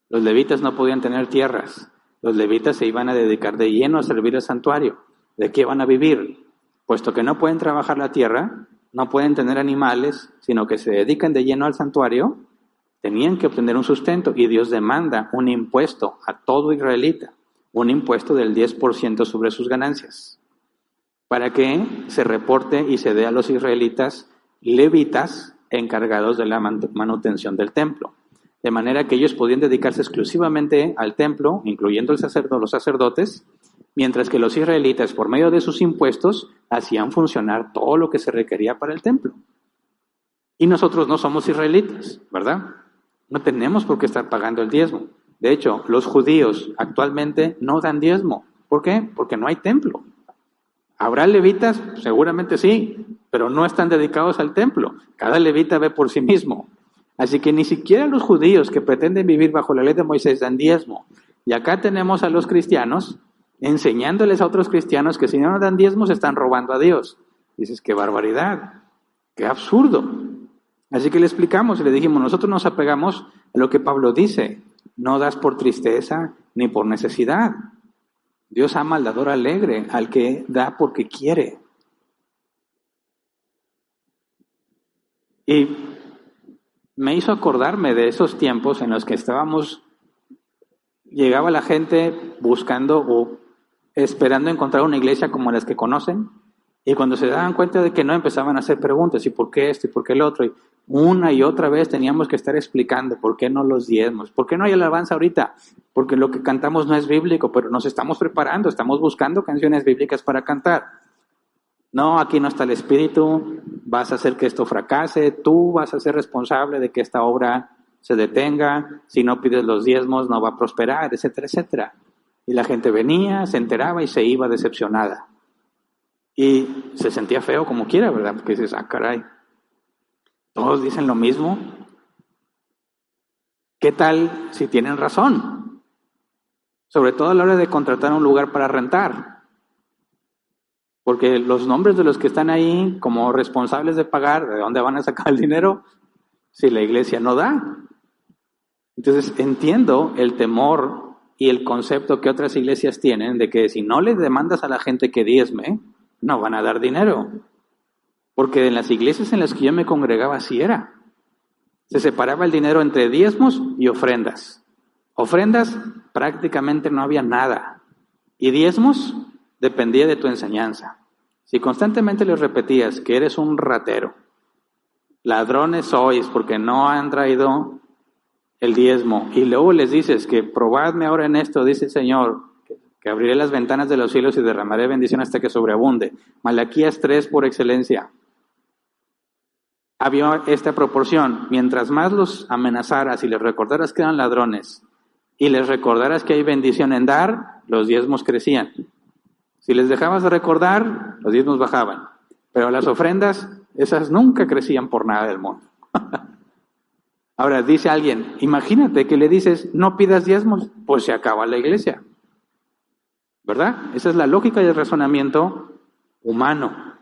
Los levitas no podían tener tierras. Los levitas se iban a dedicar de lleno a servir al santuario. ¿De qué van a vivir? Puesto que no pueden trabajar la tierra, no pueden tener animales, sino que se dedican de lleno al santuario, tenían que obtener un sustento y Dios demanda un impuesto a todo israelita, un impuesto del 10% sobre sus ganancias, para que se reporte y se dé a los israelitas levitas encargados de la manutención del templo. De manera que ellos podían dedicarse exclusivamente al templo, incluyendo los sacerdotes, mientras que los israelitas, por medio de sus impuestos, hacían funcionar todo lo que se requería para el templo. Y nosotros no somos israelitas, ¿verdad? No tenemos por qué estar pagando el diezmo. De hecho, los judíos actualmente no dan diezmo. ¿Por qué? Porque no hay templo. ¿Habrá levitas? Seguramente sí, pero no están dedicados al templo. Cada levita ve por sí mismo. Así que ni siquiera los judíos que pretenden vivir bajo la ley de Moisés dan diezmo. Y acá tenemos a los cristianos enseñándoles a otros cristianos que si no dan diezmo se están robando a Dios. Dices, qué barbaridad, qué absurdo. Así que le explicamos y le dijimos, nosotros nos apegamos a lo que Pablo dice, no das por tristeza ni por necesidad. Dios ama al dador alegre, al que da porque quiere. Y me hizo acordarme de esos tiempos en los que llegaba la gente buscando o esperando encontrar una iglesia como las que conocen, y cuando se daban cuenta de que no, empezaban a hacer preguntas, ¿y por qué esto y por qué el otro? Y una y otra vez teníamos que estar explicando por qué no los diezmos, por qué no hay alabanza ahorita, porque lo que cantamos no es bíblico, pero nos estamos preparando, estamos buscando canciones bíblicas para cantar. No, aquí no está el Espíritu, vas a hacer que esto fracase, tú vas a ser responsable de que esta obra se detenga, si no pides los diezmos no va a prosperar, etcétera, etcétera. Y la gente venía, se enteraba y se iba decepcionada. Y se sentía feo como quiera, ¿verdad? Porque dices, caray, todos dicen lo mismo. ¿Qué tal si tienen razón? Sobre todo a la hora de contratar un lugar para rentar. Porque los nombres de los que están ahí como responsables de pagar, ¿de dónde van a sacar el dinero? Si la iglesia no da. Entonces entiendo el temor y el concepto que otras iglesias tienen de que si no le demandas a la gente que diezme, no van a dar dinero. Porque en las iglesias en las que yo me congregaba así era. Se separaba el dinero entre diezmos y ofrendas. Ofrendas prácticamente no había nada. Y diezmos dependía de tu enseñanza. Si constantemente les repetías que eres un ratero, ladrones sois porque no han traído el diezmo, y luego les dices que probadme ahora en esto, dice el Señor, que abriré las ventanas de los cielos y derramaré bendición hasta que sobreabunde. Malaquías 3 por excelencia. Había esta proporción. Mientras más los amenazaras y les recordaras que eran ladrones y les recordaras que hay bendición en dar, los diezmos crecían. Si les dejabas de recordar, los diezmos bajaban. Pero las ofrendas, esas nunca crecían por nada del mundo. Ahora, dice alguien, imagínate que le dices, no pidas diezmos, pues se acaba la iglesia. ¿Verdad? Esa es la lógica y el razonamiento humano.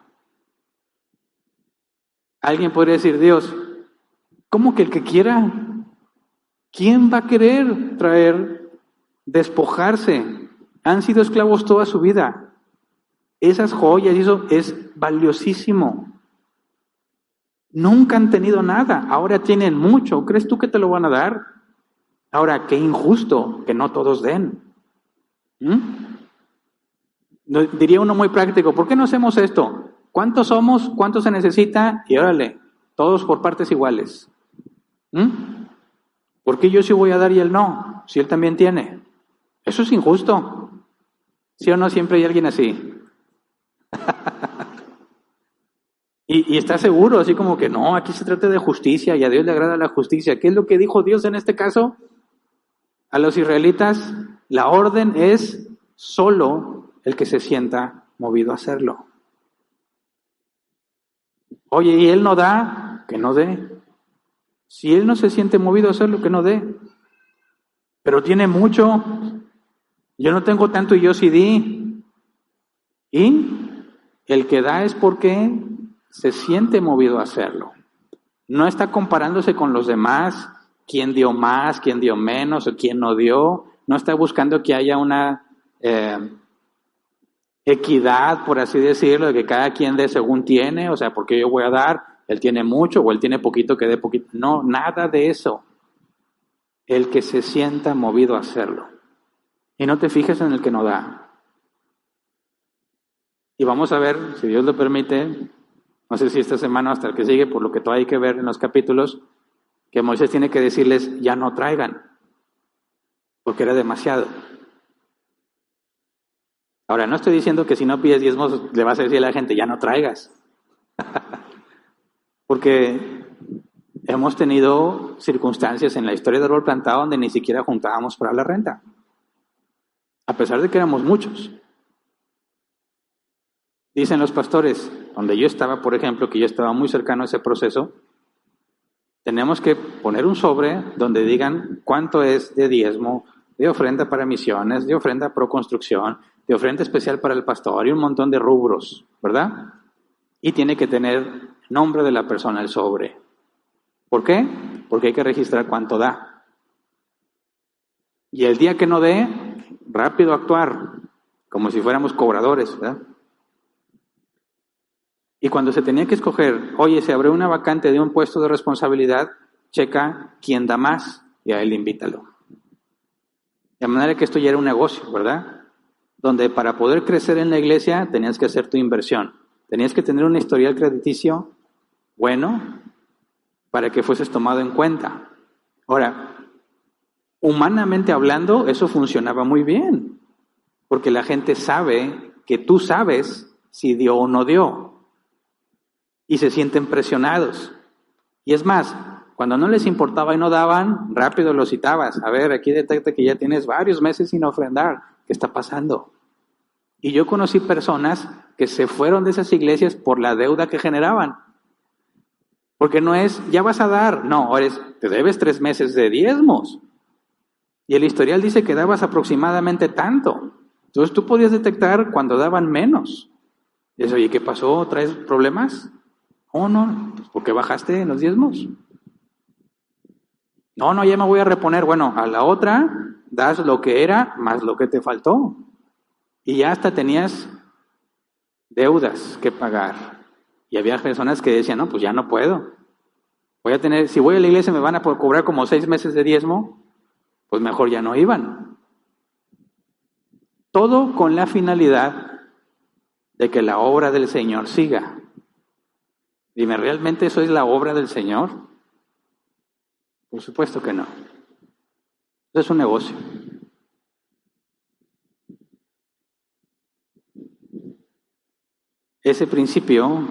Alguien podría decir, Dios, ¿cómo que el que quiera? ¿Quién va a querer despojarse? Han sido esclavos toda su vida. Esas joyas, eso es valiosísimo. Nunca han tenido nada, ahora tienen mucho. ¿Crees tú que te lo van a dar? Ahora, qué injusto que no todos den. Diría uno muy práctico, ¿por qué no hacemos esto? ¿Cuántos somos? ¿Cuánto se necesita? Y órale, todos por partes iguales. ¿Por qué yo sí voy a dar y él no? Si él también tiene. Eso es injusto. ¿Sí o no? Siempre hay alguien así. Y está seguro, así como que no, aquí se trata de justicia y a Dios le agrada la justicia. ¿Qué es lo que dijo Dios en este caso? A los israelitas, la orden es solo el que se sienta movido a hacerlo. Oye, ¿y él no da? Que no dé. Si él no se siente movido a hacerlo, que no dé. Pero tiene mucho. Yo no tengo tanto y yo sí di. Y el que da es porque se siente movido a hacerlo. No está comparándose con los demás, quién dio más, quién dio menos o quién no dio. No está buscando que haya una equidad, por así decirlo, de que cada quien dé según tiene, o sea, porque yo voy a dar, él tiene mucho o él tiene poquito, que dé poquito. No, nada de eso. El que se sienta movido a hacerlo. Y no te fijes en el que no da. Y vamos a ver, si Dios lo permite, no sé si esta semana hasta el que sigue, por lo que todavía hay que ver en los capítulos, que Moisés tiene que decirles, ya no traigan, porque era demasiado. Ahora, no estoy diciendo que si no pides diezmos le vas a decir a la gente, ya no traigas. Porque hemos tenido circunstancias en la historia del árbol plantado donde ni siquiera juntábamos para la renta. A pesar de que éramos muchos. Dicen los pastores, donde yo estaba, por ejemplo, que yo estaba muy cercano a ese proceso, tenemos que poner un sobre donde digan cuánto es de diezmo, de ofrenda para misiones, de ofrenda pro construcción, de ofrenda especial para el pastor y un montón de rubros, ¿verdad? Y tiene que tener nombre de la persona el sobre. ¿Por qué? Porque hay que registrar cuánto da. Y el día que no dé, rápido actuar, como si fuéramos cobradores, ¿verdad? Y cuando se tenía que escoger, oye, se abrió una vacante de un puesto de responsabilidad, checa quién da más y a él invítalo. De manera que esto ya era un negocio, ¿verdad? Donde para poder crecer en la iglesia tenías que hacer tu inversión. Tenías que tener un historial crediticio bueno para que fueses tomado en cuenta. Ahora, humanamente hablando, eso funcionaba muy bien, porque la gente sabe que tú sabes si dio o no dio, y se sienten presionados. Y es más, cuando no les importaba y no daban, rápido los citabas. A ver, aquí detecta que ya tienes varios meses sin ofrendar. ¿Qué está pasando? Y yo conocí personas que se fueron de esas iglesias por la deuda que generaban. Porque no es, ya vas a dar. No, te debes 3 meses de diezmos. Y el historial dice que dabas aproximadamente tanto. Entonces tú podías detectar cuando daban menos. Y eso, oye, ¿qué pasó? ¿Traes problemas? Oh, no, pues ¿por qué bajaste en los diezmos? No, ya me voy a reponer. Bueno, a la otra das lo que era más lo que te faltó. Y ya hasta tenías deudas que pagar. Y había personas que decían, no, pues ya no puedo. Si voy a la iglesia me van a cobrar como 6 meses de diezmo, pues mejor ya no iban. Todo con la finalidad de que la obra del Señor siga. Dime, ¿realmente eso es la obra del Señor? Por supuesto que no. Eso es un negocio. Ese principio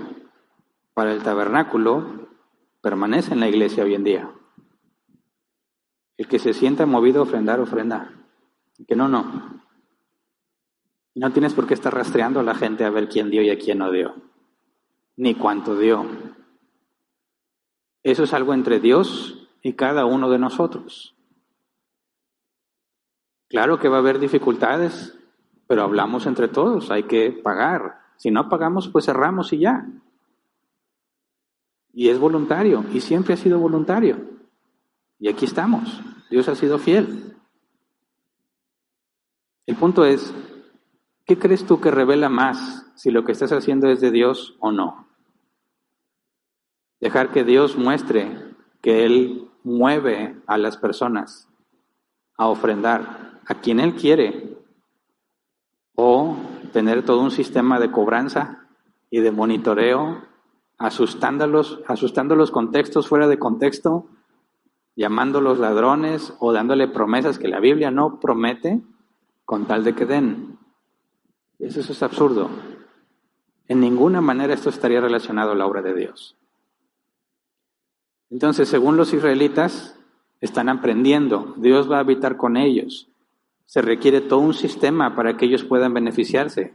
para el tabernáculo permanece en la iglesia hoy en día. El que se sienta movido a ofrendar, ofrenda. El que no. Y no tienes por qué estar rastreando a la gente a ver quién dio y a quién no dio. Ni cuánto dio. Eso es algo entre Dios y cada uno de nosotros. Claro que va a haber dificultades, pero hablamos entre todos, hay que pagar. Si no pagamos, pues cerramos y ya. Y es voluntario, y siempre ha sido voluntario. Y aquí estamos, Dios ha sido fiel. El punto es, ¿qué crees tú que revela más si lo que estás haciendo es de Dios o no? Dejar que Dios muestre que Él mueve a las personas a ofrendar a quien Él quiere, o tener todo un sistema de cobranza y de monitoreo, asustándolos con textos fuera de contexto, llamándolos ladrones o dándole promesas que la Biblia no promete con tal de que den. Eso es absurdo. En ninguna manera esto estaría relacionado a la obra de Dios. Entonces, según los israelitas, están aprendiendo, Dios va a habitar con ellos. Se requiere todo un sistema para que ellos puedan beneficiarse.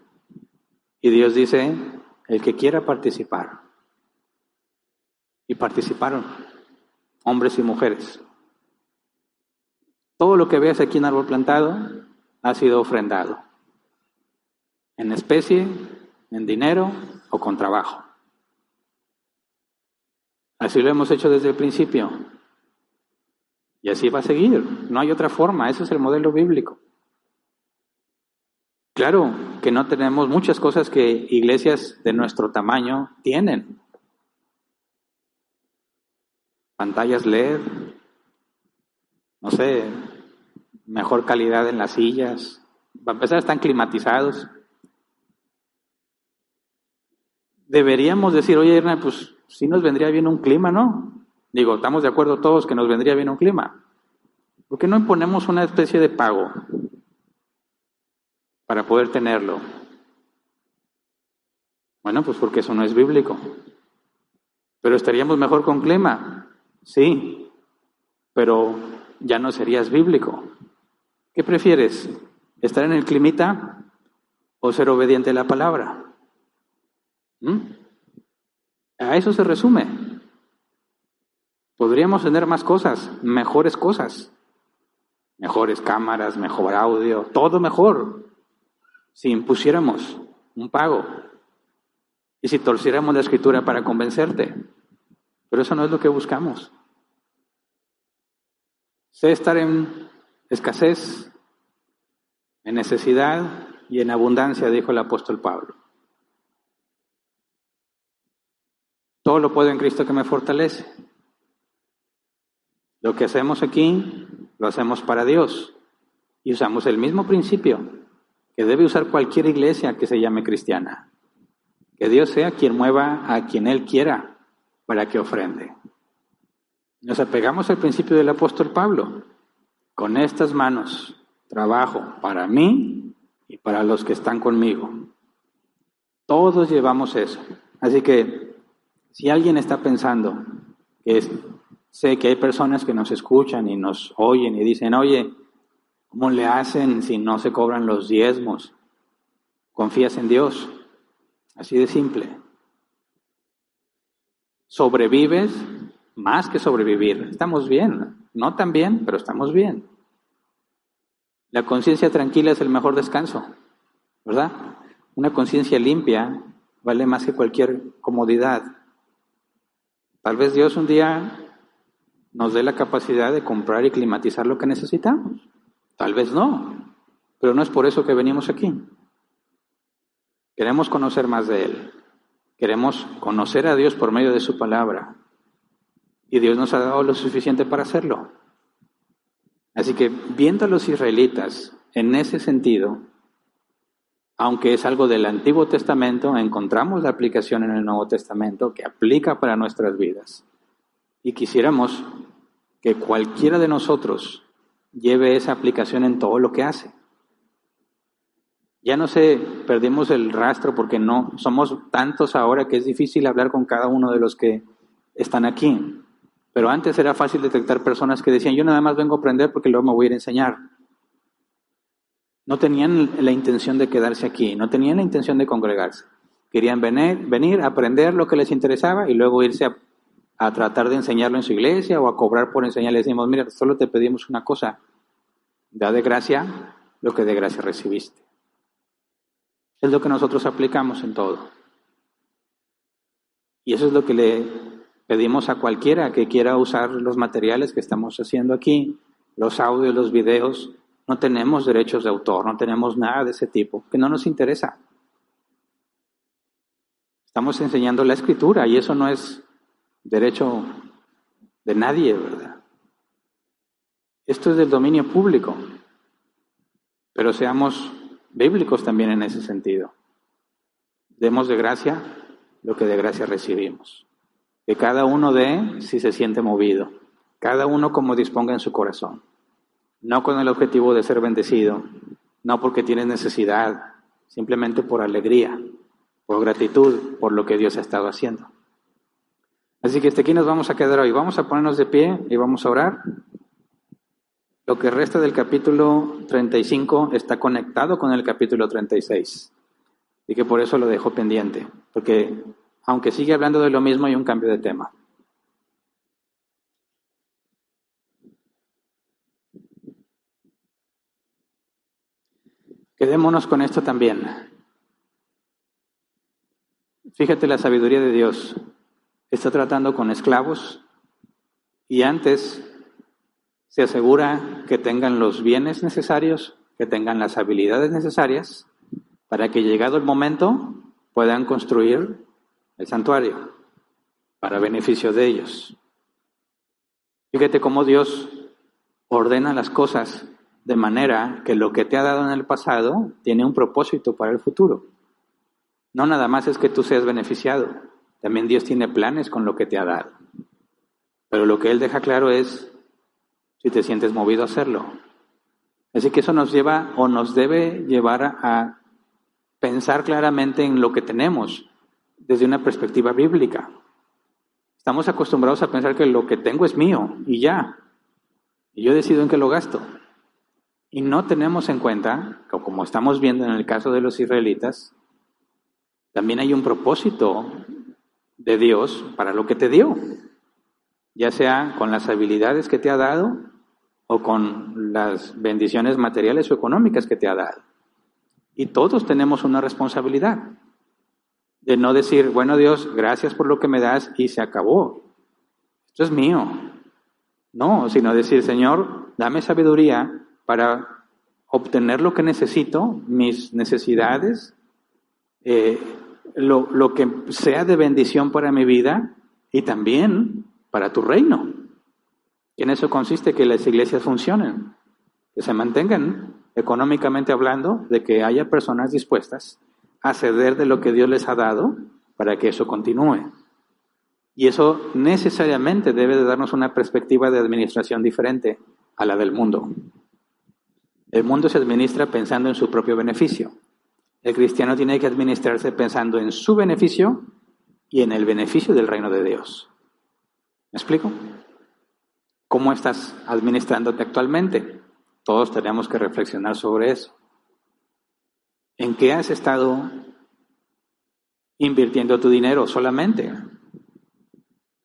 Y Dios dice, el que quiera participar. Y participaron, hombres y mujeres. Todo lo que veas aquí en Árbol Plantado ha sido ofrendado. En especie, en dinero o con trabajo. Así lo hemos hecho desde el principio. Y así va a seguir. No hay otra forma. Ese es el modelo bíblico. Claro que no tenemos muchas cosas que iglesias de nuestro tamaño tienen. Pantallas LED, no sé, mejor calidad en las sillas. Para empezar, están climatizados. Deberíamos decir, oye, Erna, pues sí nos vendría bien un clima, ¿no? Digo, estamos de acuerdo todos que nos vendría bien un clima. ¿Por qué no imponemos una especie de pago? para poder tenerlo. Bueno, pues porque eso no es bíblico. ¿Pero estaríamos mejor con clima? Sí, pero ya no serías bíblico. ¿Qué prefieres? ¿Estar en el climita o ser obediente a la palabra? A eso se resume. Podríamos tener más cosas, mejores cámaras, mejor audio, todo mejor, si impusiéramos un pago y si torciéramos la escritura para convencerte. Pero eso no es lo que buscamos. Sé estar en escasez, en necesidad y en abundancia, dijo el apóstol Pablo. Todo lo puedo en Cristo que me fortalece. Lo que hacemos aquí, lo hacemos para Dios. Y usamos el mismo principio que debe usar cualquier iglesia que se llame cristiana. Que Dios sea quien mueva a quien Él quiera para que ofrende. Nos apegamos al principio del apóstol Pablo. Con estas manos trabajo para mí y para los que están conmigo. Todos llevamos eso. Así que si alguien está pensando sé que hay personas que nos escuchan y nos oyen y dicen, oye, ¿cómo le hacen si no se cobran los diezmos? ¿Confías en Dios? Así de simple. ¿Sobrevives? Más que sobrevivir. Estamos bien. No tan bien, pero estamos bien. La conciencia tranquila es el mejor descanso, ¿verdad? Una conciencia limpia vale más que cualquier comodidad. Tal vez Dios un día nos dé la capacidad de comprar y climatizar lo que necesitamos. Tal vez no, pero no es por eso que venimos aquí. Queremos conocer más de Él. Queremos conocer a Dios por medio de su palabra. Y Dios nos ha dado lo suficiente para hacerlo. Así que viendo a los israelitas en ese sentido, aunque es algo del Antiguo Testamento, encontramos la aplicación en el Nuevo Testamento que aplica para nuestras vidas. Y quisiéramos que cualquiera de nosotros lleve esa aplicación en todo lo que hace. Ya no sé, perdimos el rastro porque no somos tantos ahora que es difícil hablar con cada uno de los que están aquí. Pero antes era fácil detectar personas que decían, yo nada más vengo a aprender porque luego me voy a ir a enseñar. No tenían la intención de quedarse aquí, no tenían la intención de congregarse. Querían venir a aprender lo que les interesaba y luego irse a tratar de enseñarlo en su iglesia o a cobrar por enseñar. Le decimos, mira, solo te pedimos una cosa, da de gracia lo que de gracia recibiste. Es lo que nosotros aplicamos en todo. Y eso es lo que le pedimos a cualquiera que quiera usar los materiales que estamos haciendo aquí, los audios, los videos. No tenemos derechos de autor, no tenemos nada de ese tipo, que no nos interesa. Estamos enseñando la Escritura y eso no es derecho de nadie, ¿verdad? Esto es del dominio público, pero seamos bíblicos también en ese sentido. Demos de gracia lo que de gracia recibimos. Que cada uno dé si se siente movido, cada uno como disponga en su corazón. No con el objetivo de ser bendecido, no porque tienes necesidad, simplemente por alegría, por gratitud, por lo que Dios ha estado haciendo. Así que hasta aquí nos vamos a quedar hoy. Vamos a ponernos de pie y vamos a orar. Lo que resta del capítulo 35 está conectado con el capítulo 36. Y que por eso lo dejo pendiente, porque aunque sigue hablando de lo mismo, hay un cambio de tema. Quedémonos con esto también. Fíjate la sabiduría de Dios. Está tratando con esclavos y antes se asegura que tengan los bienes necesarios, que tengan las habilidades necesarias para que llegado el momento puedan construir el santuario para beneficio de ellos. Fíjate cómo Dios ordena las cosas de manera que lo que te ha dado en el pasado tiene un propósito para el futuro. No nada más es que tú seas beneficiado, también Dios tiene planes con lo que te ha dado. Pero lo que Él deja claro es si te sientes movido a hacerlo. Así que eso nos lleva o nos debe llevar a pensar claramente en lo que tenemos desde una perspectiva bíblica. Estamos acostumbrados a pensar que lo que tengo es mío y ya, y yo decido en qué lo gasto. Y no tenemos en cuenta, como estamos viendo en el caso de los israelitas, también hay un propósito de Dios para lo que te dio, ya sea con las habilidades que te ha dado o con las bendiciones materiales o económicas que te ha dado. Y todos tenemos una responsabilidad de no decir, bueno Dios, gracias por lo que me das y se acabó. Esto es mío. No, sino decir, Señor, dame sabiduría para obtener lo que necesito, mis necesidades, lo que sea de bendición para mi vida y también para tu reino. Y en eso consiste que las iglesias funcionen, que se mantengan económicamente hablando, de que haya personas dispuestas a ceder de lo que Dios les ha dado para que eso continúe. Y eso necesariamente debe de darnos una perspectiva de administración diferente a la del mundo. El mundo se administra pensando en su propio beneficio. El cristiano tiene que administrarse pensando en su beneficio y en el beneficio del reino de Dios. ¿Me explico? ¿Cómo estás administrándote actualmente? Todos tenemos que reflexionar sobre eso. ¿En qué has estado invirtiendo tu dinero solamente?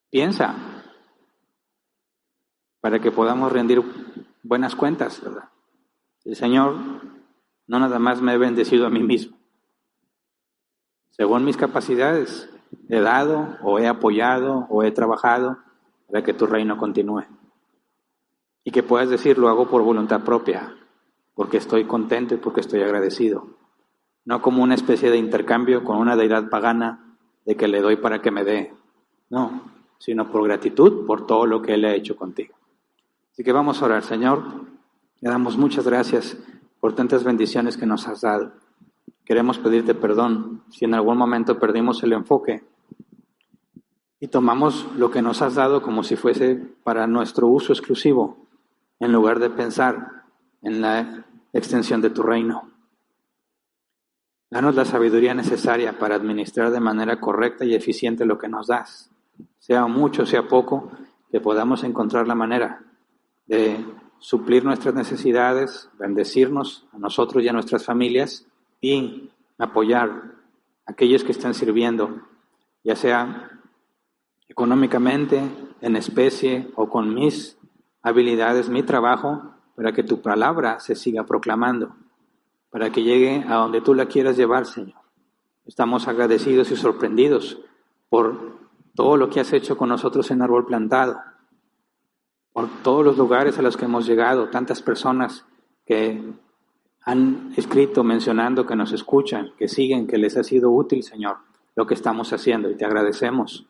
Piensa, para que podamos rendir buenas cuentas, ¿verdad? El Señor no nada más me ha bendecido a mí mismo. Según mis capacidades, he dado o he apoyado o he trabajado para que tu reino continúe. Y que puedas decir, lo hago por voluntad propia, porque estoy contento y porque estoy agradecido. No como una especie de intercambio con una deidad pagana de que le doy para que me dé. No, sino por gratitud por todo lo que Él ha hecho contigo. Así que vamos a orar, Señor. Le damos muchas gracias por tantas bendiciones que nos has dado. Queremos pedirte perdón si en algún momento perdimos el enfoque y tomamos lo que nos has dado como si fuese para nuestro uso exclusivo, en lugar de pensar en la extensión de tu reino. Danos la sabiduría necesaria para administrar de manera correcta y eficiente lo que nos das. Sea mucho, sea poco, que podamos encontrar la manera de suplir nuestras necesidades, bendecirnos a nosotros y a nuestras familias y apoyar a aquellos que están sirviendo, ya sea económicamente, en especie o con mis habilidades, mi trabajo, para que tu palabra se siga proclamando, para que llegue a donde tú la quieras llevar, Señor. Estamos agradecidos y sorprendidos por todo lo que has hecho con nosotros en Árbol Plantado, por todos los lugares a los que hemos llegado, tantas personas que han escrito mencionando que nos escuchan, que siguen, que les ha sido útil, Señor, lo que estamos haciendo. Y te agradecemos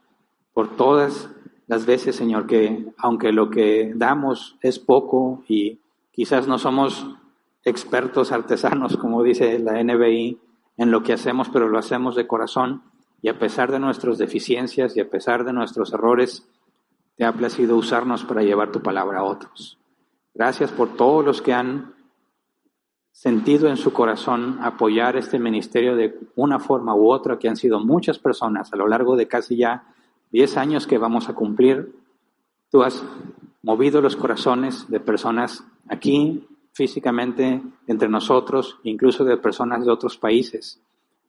por todas las veces, Señor, que aunque lo que damos es poco y quizás no somos expertos artesanos, como dice la NBI, en lo que hacemos, pero lo hacemos de corazón, y a pesar de nuestras deficiencias y a pesar de nuestros errores, te ha placido usarnos para llevar tu palabra a otros. Gracias por todos los que han sentido en su corazón apoyar este ministerio de una forma u otra, que han sido muchas personas a lo largo de casi ya 10 años que vamos a cumplir. Tú has movido los corazones de personas aquí, físicamente, entre nosotros, incluso de personas de otros países.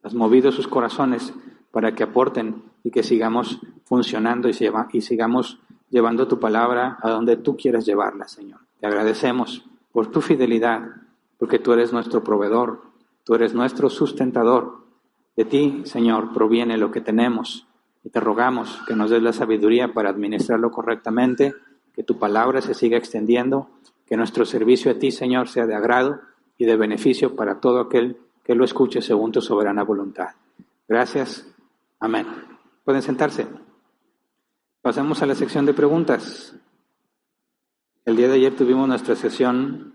Has movido sus corazones para que aporten y que sigamos funcionando y sigamos llevando tu palabra a donde tú quieras llevarla, Señor. Te agradecemos por tu fidelidad, porque tú eres nuestro proveedor, tú eres nuestro sustentador. De ti, Señor, proviene lo que tenemos. Y te rogamos que nos des la sabiduría para administrarlo correctamente, que tu palabra se siga extendiendo, que nuestro servicio a ti, Señor, sea de agrado y de beneficio para todo aquel que lo escuche según tu soberana voluntad. Gracias. Amén. Pueden sentarse. Pasamos a la sección de preguntas. El día de ayer tuvimos nuestra sesión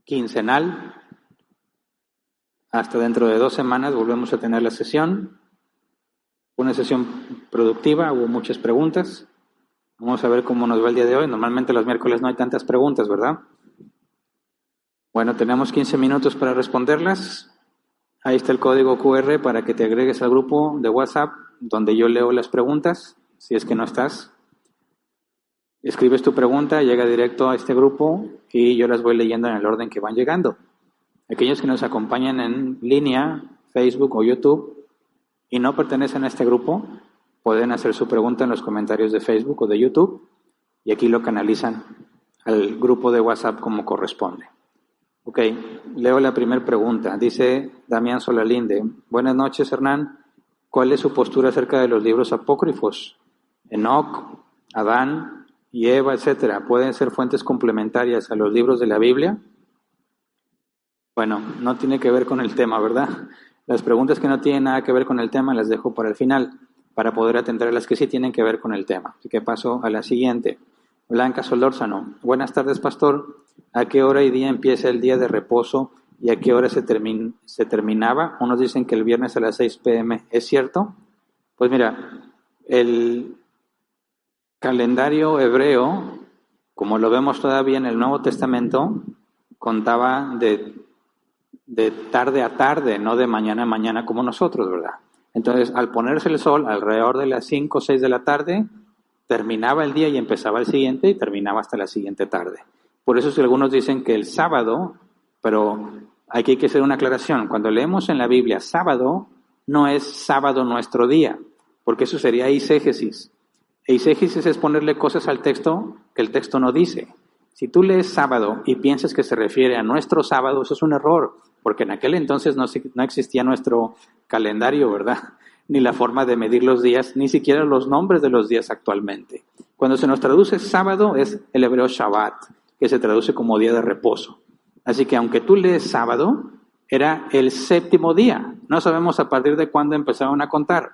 quincenal. Hasta dentro de 2 semanas volvemos a tener la sesión. Una sesión productiva, hubo muchas preguntas. Vamos a ver cómo nos va el día de hoy. Normalmente los miércoles no hay tantas preguntas, ¿verdad? Bueno, tenemos 15 minutos para responderlas. Ahí está el código QR para que te agregues al grupo de WhatsApp donde yo leo las preguntas, si es que no estás. Escribes tu pregunta, llega directo a este grupo y yo las voy leyendo en el orden que van llegando. Aquellos que nos acompañan en línea, Facebook o YouTube, y no pertenecen a este grupo, pueden hacer su pregunta en los comentarios de Facebook o de YouTube y aquí lo canalizan al grupo de WhatsApp como corresponde. Ok, leo la primera pregunta. Dice Damián Solalinde: buenas noches, Hernán. ¿Cuál es su postura acerca de los libros apócrifos? Enoc, Adán y Eva, etcétera, ¿pueden ser fuentes complementarias a los libros de la Biblia? Bueno, no tiene que ver con el tema, ¿verdad? Las preguntas que no tienen nada que ver con el tema las dejo para el final, para poder atender a las que sí tienen que ver con el tema. Así que paso a la siguiente. Blanca Solórzano: buenas tardes, pastor. ¿A qué hora y día empieza el día de reposo y a qué hora se terminaba? Unos dicen que el viernes a las 6 p.m. ¿Es cierto? Pues mira, el calendario hebreo, como lo vemos todavía en el Nuevo Testamento, contaba de tarde a tarde, no de mañana a mañana como nosotros, ¿verdad? Entonces, al ponerse el sol alrededor de las 5 o 6 de la tarde, terminaba el día y empezaba el siguiente y terminaba hasta la siguiente tarde. Por eso si algunos dicen que el sábado, pero aquí hay que hacer una aclaración. Cuando leemos en la Biblia sábado, no es sábado nuestro día, porque eso sería eisegesis. Eisegesis es ponerle cosas al texto que el texto no dice. Si tú lees sábado y piensas que se refiere a nuestro sábado, eso es un error, porque en aquel entonces no existía nuestro calendario, ¿verdad? Ni la forma de medir los días, ni siquiera los nombres de los días actualmente. Cuando se nos traduce sábado es el hebreo Shabbat, que se traduce como día de reposo. Así que aunque tú lees sábado, era el séptimo día. No sabemos a partir de cuándo empezaron a contar.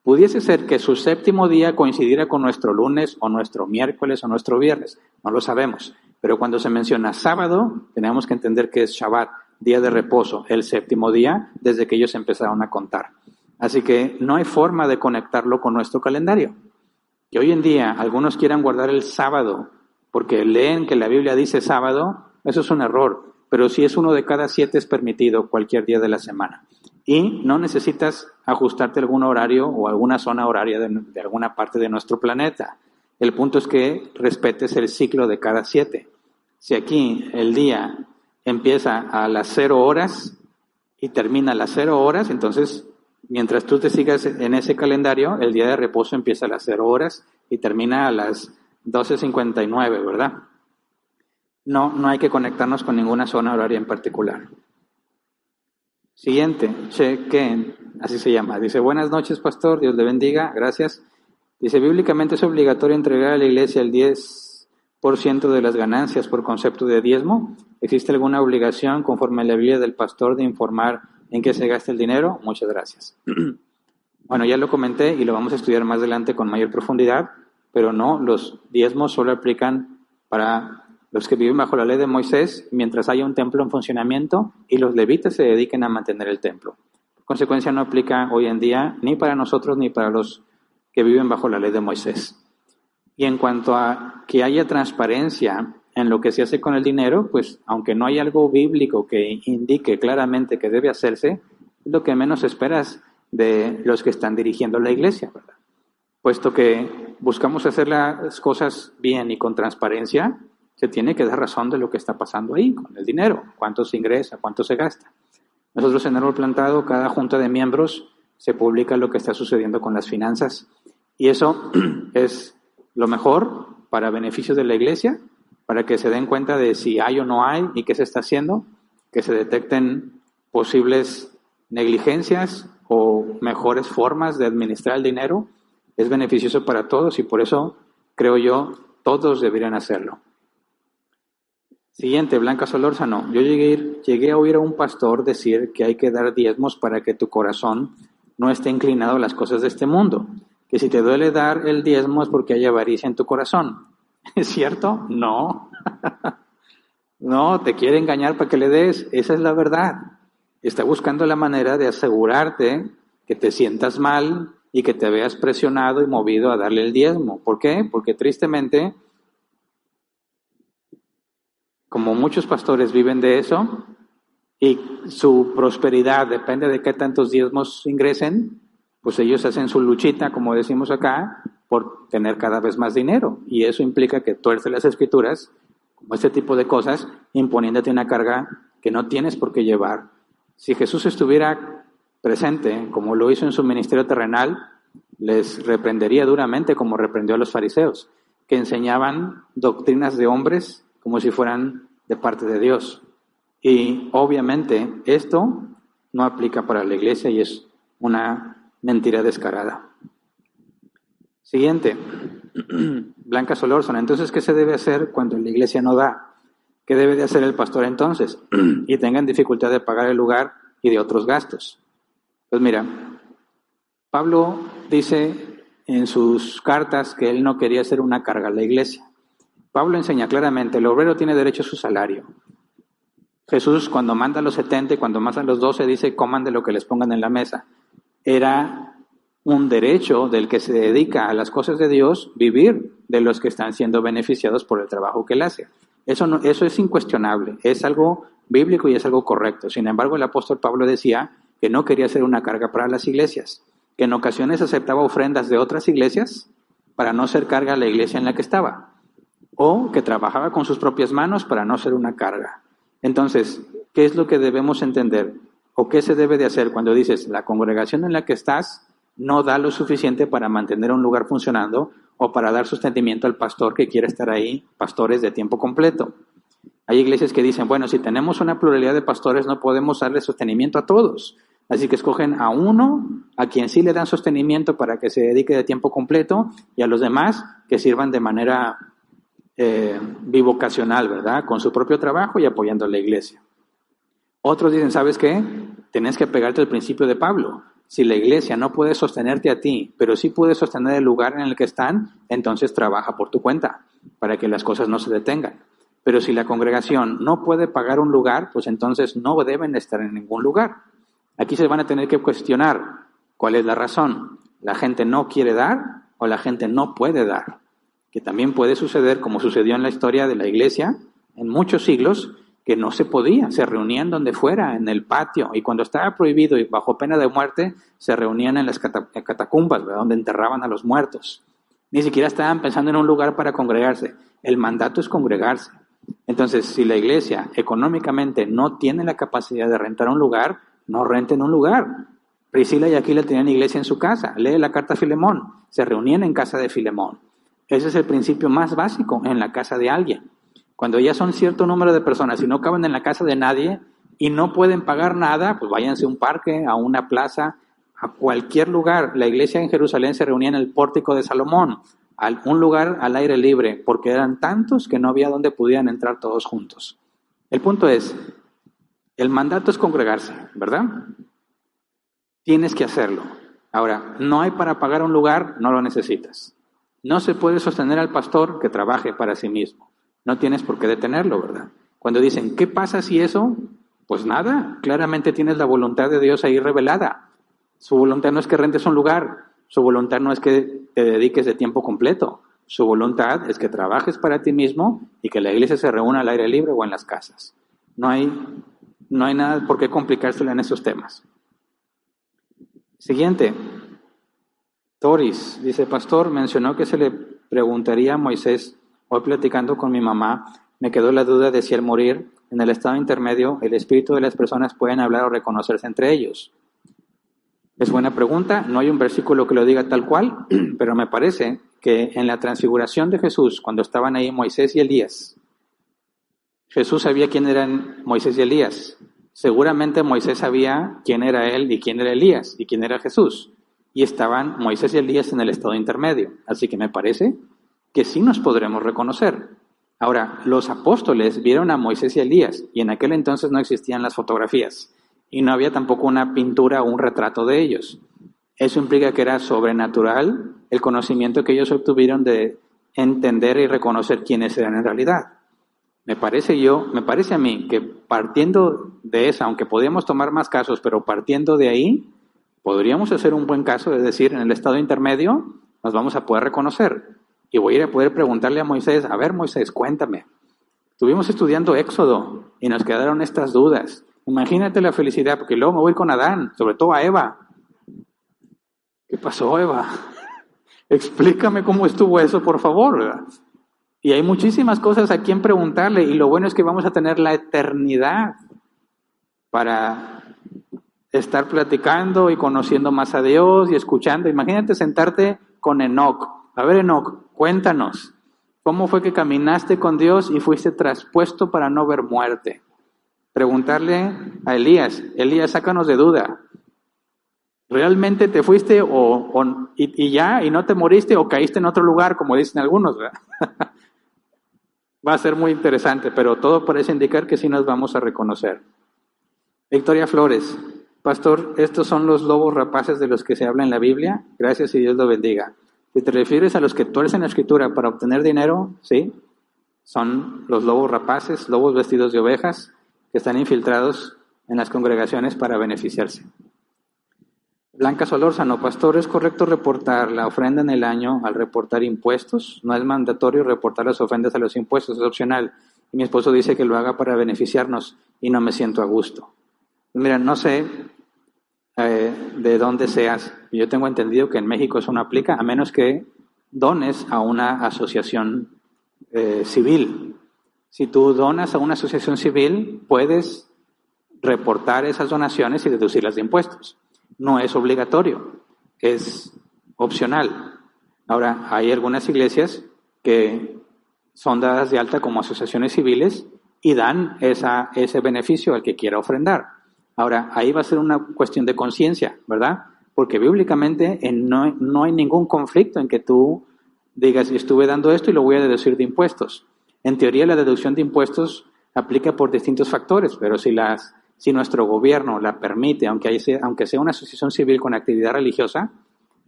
Pudiese ser que su séptimo día coincidiera con nuestro lunes o nuestro miércoles o nuestro viernes. No lo sabemos. Pero cuando se menciona sábado, tenemos que entender que es Shabbat, día de reposo, el séptimo día, desde que ellos empezaron a contar. Así que no hay forma de conectarlo con nuestro calendario. Que hoy en día algunos quieran guardar el sábado porque leen que la Biblia dice sábado, eso es un error. Pero si es uno de cada 7 es permitido cualquier día de la semana. Y no necesitas ajustarte a algún horario o alguna zona horaria de alguna parte de nuestro planeta. El punto es que respetes el ciclo de cada 7. Si aquí el día empieza a las 0 horas y termina a las 0 horas, entonces mientras tú te sigas en ese calendario, el día de reposo empieza a las 0 horas y termina a las 12:59, ¿verdad? No hay que conectarnos con ninguna zona horaria en particular. Siguiente, Chequen, así se llama. Dice: buenas noches, pastor, Dios le bendiga, gracias. Dice: bíblicamente es obligatorio entregar a la iglesia el 10% de las ganancias por concepto de diezmo. ¿Existe alguna obligación conforme a la Biblia del pastor de informar en qué se gasta el dinero? Muchas gracias. Bueno, ya lo comenté y lo vamos a estudiar más adelante con mayor profundidad, pero no, los diezmos solo aplican para los que viven bajo la ley de Moisés mientras haya un templo en funcionamiento y los levitas se dediquen a mantener el templo. Por consecuencia, no aplica hoy en día ni para nosotros ni para los que viven bajo la ley de Moisés. Y en cuanto a que haya transparencia en lo que se hace con el dinero, pues aunque no hay algo bíblico que indique claramente que debe hacerse, es lo que menos esperas de los que están dirigiendo la iglesia, ¿verdad? Puesto que buscamos hacer las cosas bien y con transparencia, se tiene que dar razón de lo que está pasando ahí con el dinero, cuánto se ingresa, cuánto se gasta. Nosotros en Árbol Plantado, cada junta de miembros, se publica lo que está sucediendo con las finanzas. Y eso es lo mejor para beneficio de la iglesia, para que se den cuenta de si hay o no hay y qué se está haciendo, que se detecten posibles negligencias o mejores formas de administrar el dinero. Es beneficioso para todos y por eso, creo yo, todos deberían hacerlo. Siguiente, Blanca Solórzano. Yo llegué a oír a un pastor decir que hay que dar diezmos para que tu corazón no esté inclinado a las cosas de este mundo. Que si te duele dar el diezmo es porque hay avaricia en tu corazón. ¿Es cierto? No. No, te quiere engañar para que le des. Esa es la verdad. Está buscando la manera de asegurarte que te sientas mal y que te veas presionado y movido a darle el diezmo. ¿Por qué? Porque tristemente, como muchos pastores viven de eso y su prosperidad depende de qué tantos diezmos ingresen, pues ellos hacen su luchita, como decimos acá, por tener cada vez más dinero. Y eso implica que tuerce las escrituras, como este tipo de cosas, imponiéndote una carga que no tienes por qué llevar. Si Jesús estuviera presente, como lo hizo en su ministerio terrenal, les reprendería duramente como reprendió a los fariseos, que enseñaban doctrinas de hombres como si fueran de parte de Dios. Y obviamente esto no aplica para la iglesia y es una mentira descarada. Siguiente, Blanca Solórzano. Entonces, ¿qué se debe hacer cuando la iglesia no da? ¿Qué debe de hacer el pastor entonces? Y tengan dificultad de pagar el lugar y de otros gastos. Pues mira, Pablo dice en sus cartas que él no quería ser una carga a la iglesia. Pablo enseña claramente, el obrero tiene derecho a su salario. Jesús, cuando manda a los 70 y cuando manda a los 12, dice, coman de lo que les pongan en la mesa. Era un derecho del que se dedica a las cosas de Dios vivir de los que están siendo beneficiados por el trabajo que él hace. Eso es incuestionable, es algo bíblico y es algo correcto. Sin embargo, el apóstol Pablo decía que no quería ser una carga para las iglesias, que en ocasiones aceptaba ofrendas de otras iglesias para no ser carga a la iglesia en la que estaba, o que trabajaba con sus propias manos para no ser una carga. Entonces, ¿qué es lo que debemos entender? ¿O qué se debe de hacer cuando dices, la congregación en la que estás no da lo suficiente para mantener un lugar funcionando o para dar sostenimiento al pastor que quiere estar ahí, pastores de tiempo completo? Hay iglesias que dicen, bueno, si tenemos una pluralidad de pastores no podemos darle sostenimiento a todos. Así que escogen a uno, a quien sí le dan sostenimiento para que se dedique de tiempo completo, y a los demás que sirvan de manera bivocacional, ¿verdad? Con su propio trabajo y apoyando a la iglesia. Otros dicen, ¿sabes qué? Tienes que pegarte al principio de Pablo. Si la iglesia no puede sostenerte a ti, pero sí puede sostener el lugar en el que están, entonces trabaja por tu cuenta, para que las cosas no se detengan. Pero si la congregación no puede pagar un lugar, pues entonces no deben estar en ningún lugar. Aquí se van a tener que cuestionar cuál es la razón. ¿La gente no quiere dar o la gente no puede dar? Que también puede suceder, como sucedió en la historia de la iglesia, en muchos siglos, que no se podía, se reunían donde fuera, en el patio, y cuando estaba prohibido y bajo pena de muerte, se reunían en las catacumbas, ¿verdad? Donde enterraban a los muertos. Ni siquiera estaban pensando en un lugar para congregarse. El mandato es congregarse. Entonces, si la iglesia económicamente no tiene la capacidad de rentar un lugar, no renten un lugar. Priscila y Aquila tenían iglesia en su casa. Lee la carta a Filemón. Se reunían en casa de Filemón. Ese es el principio más básico en la casa de alguien. Cuando ya son cierto número de personas y no caben en la casa de nadie y no pueden pagar nada, pues váyanse a un parque, a una plaza, a cualquier lugar. La iglesia en Jerusalén se reunía en el pórtico de Salomón, un lugar al aire libre, porque eran tantos que no había donde pudieran entrar todos juntos. El punto es, el mandato es congregarse, ¿verdad? Tienes que hacerlo. Ahora, no hay para pagar un lugar, no lo necesitas. No se puede sostener al pastor que trabaje para sí mismo. No tienes por qué detenerlo, ¿verdad? Cuando dicen, ¿qué pasa si eso? Pues nada, claramente tienes la voluntad de Dios ahí revelada. Su voluntad no es que rentes un lugar, su voluntad no es que te dediques de tiempo completo. Su voluntad es que trabajes para ti mismo y que la iglesia se reúna al aire libre o en las casas. No hay nada por qué complicárselo en esos temas. Siguiente. Toris dice, pastor, mencionó que se le preguntaría a Moisés, hoy platicando con mi mamá, me quedó la duda de si al morir, en el estado intermedio, el espíritu de las personas pueden hablar o reconocerse entre ellos. Es buena pregunta, no hay un versículo que lo diga tal cual, pero me parece que en la transfiguración de Jesús, cuando estaban ahí Moisés y Elías, Jesús sabía quién eran Moisés y Elías. Seguramente Moisés sabía quién era él y quién era Elías y quién era Jesús. Y estaban Moisés y Elías en el estado intermedio. Así que me parece que sí nos podremos reconocer. Ahora, los apóstoles vieron a Moisés y Elías, y en aquel entonces no existían las fotografías, y no había tampoco una pintura o un retrato de ellos. Eso implica que era sobrenatural el conocimiento que ellos obtuvieron de entender y reconocer quiénes eran en realidad. Me parece a mí que partiendo de esa, aunque podíamos tomar más casos, pero partiendo de ahí, podríamos hacer un buen caso de decir, en el estado intermedio nos vamos a poder reconocer. Y voy a ir a poder preguntarle a Moisés, a ver Moisés, cuéntame, Estuvimos estudiando Éxodo y nos quedaron estas dudas. Imagínate la felicidad, porque luego me voy con Adán, sobre todo a Eva. ¿Qué pasó, Eva? Explícame cómo estuvo eso, por favor, ¿verdad? Y hay muchísimas cosas a quien preguntarle, y lo bueno es que vamos a tener la eternidad para estar platicando y conociendo más a Dios y escuchando. Imagínate sentarte con Enoc. A ver, Enoc, cuéntanos, ¿cómo fue que caminaste con Dios y fuiste traspuesto para no ver muerte? Preguntarle a Elías, sácanos de duda. ¿Realmente te fuiste y ya, y no te moriste, o caíste en otro lugar, como dicen algunos, ¿verdad? Va a ser muy interesante, pero todo parece indicar que sí nos vamos a reconocer. Victoria Flores, pastor, ¿estos son los lobos rapaces de los que se habla en la Biblia? Gracias y Dios lo bendiga. Si te refieres a los que tuercen la Escritura para obtener dinero, sí, son los lobos rapaces, lobos vestidos de ovejas, que están infiltrados en las congregaciones para beneficiarse. Blanca Solórzano, pastor, ¿es correcto reportar la ofrenda en el año al reportar impuestos? No es mandatorio reportar las ofrendas a los impuestos, es opcional. Y mi esposo dice que lo haga para beneficiarnos y no me siento a gusto. Mira, no sé de dónde seas. Yo tengo entendido que en México eso no aplica, a menos que dones a una asociación civil. Si tú donas a una asociación civil, puedes reportar esas donaciones y deducirlas de impuestos. No es obligatorio, es opcional. Ahora, hay algunas iglesias que son dadas de alta como asociaciones civiles y dan ese beneficio al que quiera ofrendar. Ahora, ahí va a ser una cuestión de conciencia, ¿verdad? Porque bíblicamente no hay ningún conflicto en que tú digas, estuve dando esto y lo voy a deducir de impuestos. En teoría, la deducción de impuestos aplica por distintos factores, pero si nuestro gobierno la permite, aunque sea una asociación civil con actividad religiosa,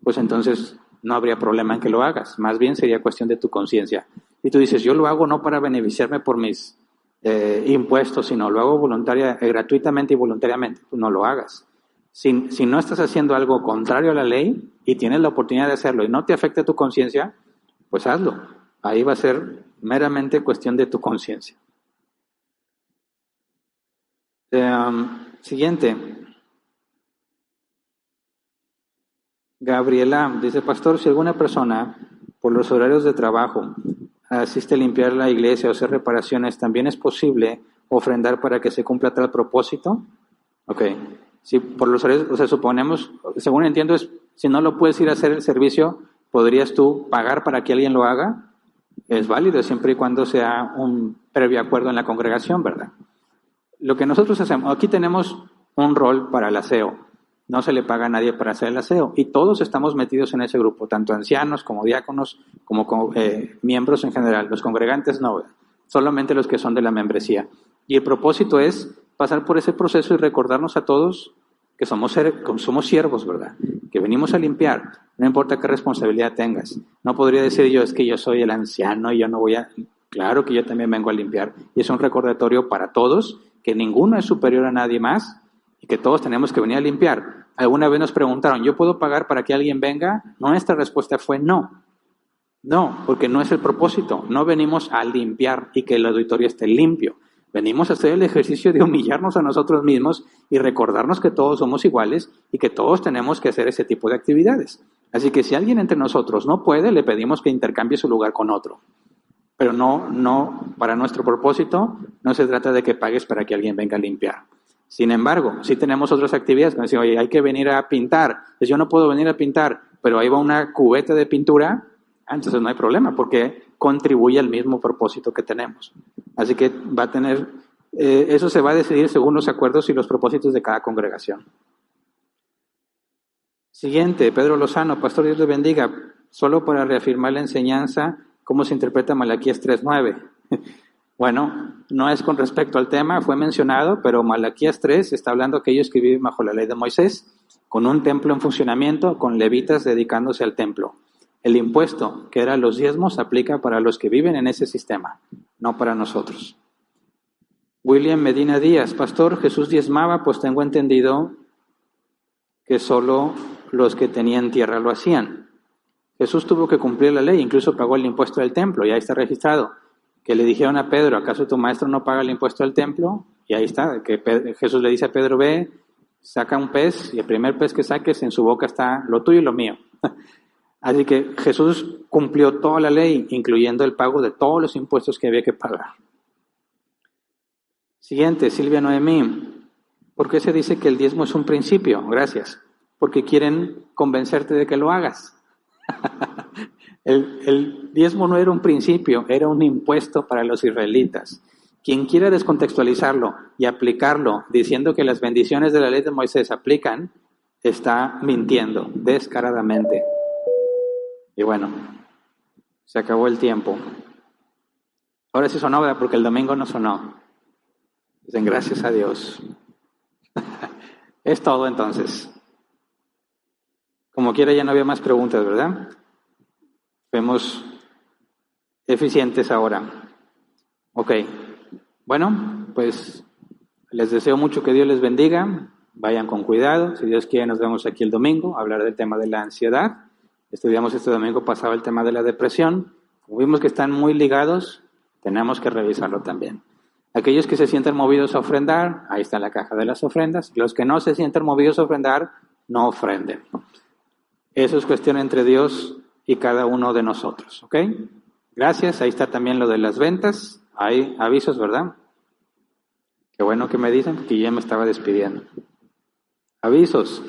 pues entonces no habría problema en que lo hagas. Más bien sería cuestión de tu conciencia. Y tú dices, yo lo hago no para beneficiarme por mis impuestos, sino lo hago gratuitamente y voluntariamente. Pues no lo hagas. Si no estás haciendo algo contrario a la ley y tienes la oportunidad de hacerlo y no te afecta tu conciencia, pues hazlo. Ahí va a ser meramente cuestión de tu conciencia. Siguiente. Gabriela dice, pastor, si alguna persona por los horarios de trabajo asiste a limpiar la iglesia o hacer reparaciones, ¿también es posible ofrendar para que se cumpla tal propósito? Ok. Si por los horarios, o sea, suponemos, según entiendo, si no lo puedes ir a hacer el servicio, ¿podrías tú pagar para que alguien lo haga? Es válido siempre y cuando sea un previo acuerdo en la congregación, ¿verdad? Lo que nosotros hacemos, aquí tenemos un rol para el aseo. No se le paga a nadie para hacer el aseo. Y todos estamos metidos en ese grupo, tanto ancianos como diáconos, como miembros en general. Los congregantes no, solamente los que son de la membresía. Y el propósito es pasar por ese proceso y recordarnos a todos que somos siervos, ¿verdad? Que venimos a limpiar, no importa qué responsabilidad tengas. No podría decir yo, es que yo soy el anciano y yo no voy a... Claro que yo también vengo a limpiar. Y es un recordatorio para todos, que ninguno es superior a nadie más y que todos tenemos que venir a limpiar. Alguna vez nos preguntaron, ¿yo puedo pagar para que alguien venga? Nuestra respuesta fue no. No, porque no es el propósito. No venimos a limpiar y que el auditorio esté limpio. Venimos a hacer el ejercicio de humillarnos a nosotros mismos y recordarnos que todos somos iguales y que todos tenemos que hacer ese tipo de actividades. Así que si alguien entre nosotros no puede, le pedimos que intercambie su lugar con otro. Pero no, para nuestro propósito, no se trata de que pagues para que alguien venga a limpiar. Sin embargo, si tenemos otras actividades, como decir, oye, hay que venir a pintar. Pues yo no puedo venir a pintar, pero ahí va una cubeta de pintura, entonces no hay problema, porque contribuye al mismo propósito que tenemos. Así que va a tener, eso se va a decidir según los acuerdos y los propósitos de cada congregación. Siguiente, Pedro Lozano, pastor, Dios le bendiga. Solo para reafirmar la enseñanza, ¿cómo se interpreta Malaquías 3:9? Bueno, no es con respecto al tema, fue mencionado, pero Malaquías 3 está hablando de aquellos que viven bajo la ley de Moisés, con un templo en funcionamiento, con levitas dedicándose al templo. El impuesto, que eran los diezmos, aplica para los que viven en ese sistema, no para nosotros. William Medina Díaz, pastor, Jesús diezmaba, pues tengo entendido que solo los que tenían tierra lo hacían. Jesús tuvo que cumplir la ley, incluso pagó el impuesto del templo, ya está registrado. que le dijeron a Pedro, ¿acaso tu maestro no paga el impuesto del templo? Y ahí está, que Jesús le dice a Pedro, ve, saca un pez, y el primer pez que saques, en su boca está lo tuyo y lo mío. Así que Jesús cumplió toda la ley, incluyendo el pago de todos los impuestos que había que pagar. Siguiente, Silvia Noemí. ¿Por qué se dice que el diezmo es un principio? Gracias. Porque quieren convencerte de que lo hagas. El diezmo no era un principio, era un impuesto para los israelitas. Quien quiera descontextualizarlo y aplicarlo diciendo que las bendiciones de la ley de Moisés aplican, está mintiendo descaradamente. Y bueno, se acabó el tiempo. Ahora sí sonó, ¿verdad? Porque el domingo no sonó. Dicen gracias a Dios. Es todo entonces. Como quiera ya no había más preguntas, ¿verdad? Fuimos eficientes ahora. Ok. Bueno, pues les deseo mucho que Dios les bendiga. Vayan con cuidado. Si Dios quiere, nos vemos aquí el domingo a hablar del tema de la ansiedad. Estudiamos este domingo pasado el tema de la depresión. Como vimos que están muy ligados, tenemos que revisarlo también. Aquellos que se sienten movidos a ofrendar, ahí está la caja de las ofrendas. Los que no se sienten movidos a ofrendar, no ofrenden. Eso es cuestión entre Dios y cada uno de nosotros, ¿ok? Gracias, ahí está también lo de las ventas. Hay avisos, ¿verdad? Qué bueno que me dicen, porque ya me estaba despidiendo. Avisos.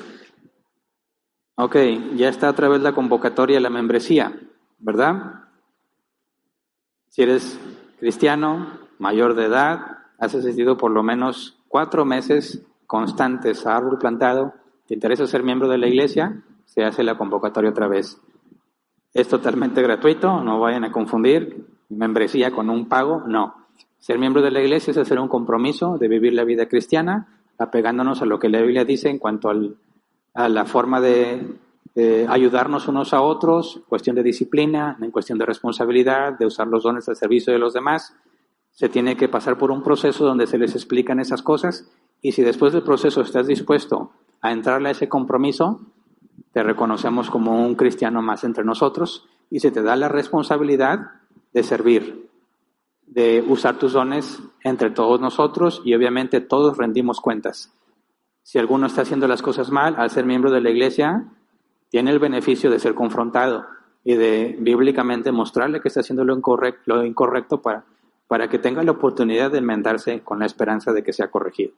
Ok, ya está otra vez la convocatoria a la membresía, ¿verdad? Si eres cristiano, mayor de edad, has asistido por lo menos 4 meses constantes a árbol plantado, te interesa ser miembro de la iglesia, se hace la convocatoria otra vez. Es totalmente gratuito, no vayan a confundir membresía con un pago, no. Ser miembro de la iglesia es hacer un compromiso de vivir la vida cristiana, apegándonos a lo que la Biblia dice en cuanto a la forma de ayudarnos unos a otros, cuestión de disciplina, en cuestión de responsabilidad, de usar los dones al servicio de los demás. Se tiene que pasar por un proceso donde se les explican esas cosas, y si después del proceso estás dispuesto a entrarle a ese compromiso, te reconocemos como un cristiano más entre nosotros y se te da la responsabilidad de servir, de usar tus dones entre todos nosotros, y obviamente todos rendimos cuentas. Si alguno está haciendo las cosas mal, al ser miembro de la iglesia, tiene el beneficio de ser confrontado y de bíblicamente mostrarle que está haciendo lo incorrecto para que tenga la oportunidad de enmendarse con la esperanza de que sea corregido.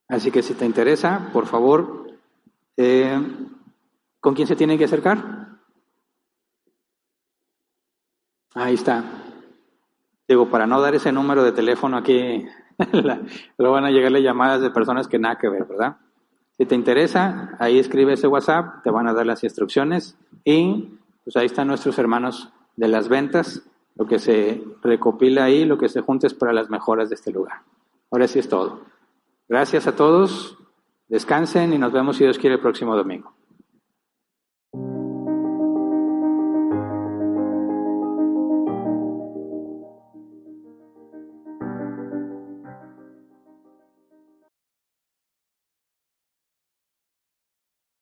Así que si te interesa, por favor, ¿con quién se tiene que acercar? Ahí está. Digo, para no dar ese número de teléfono aquí, luego van a llegarle llamadas de personas que nada que ver, ¿verdad? Si te interesa, ahí escribe ese WhatsApp, te van a dar las instrucciones y pues ahí están nuestros hermanos de las ventas, lo que se recopila ahí, lo que se junta es para las mejoras de este lugar. Ahora sí es todo. Gracias a todos, descansen y nos vemos si Dios quiere el próximo domingo.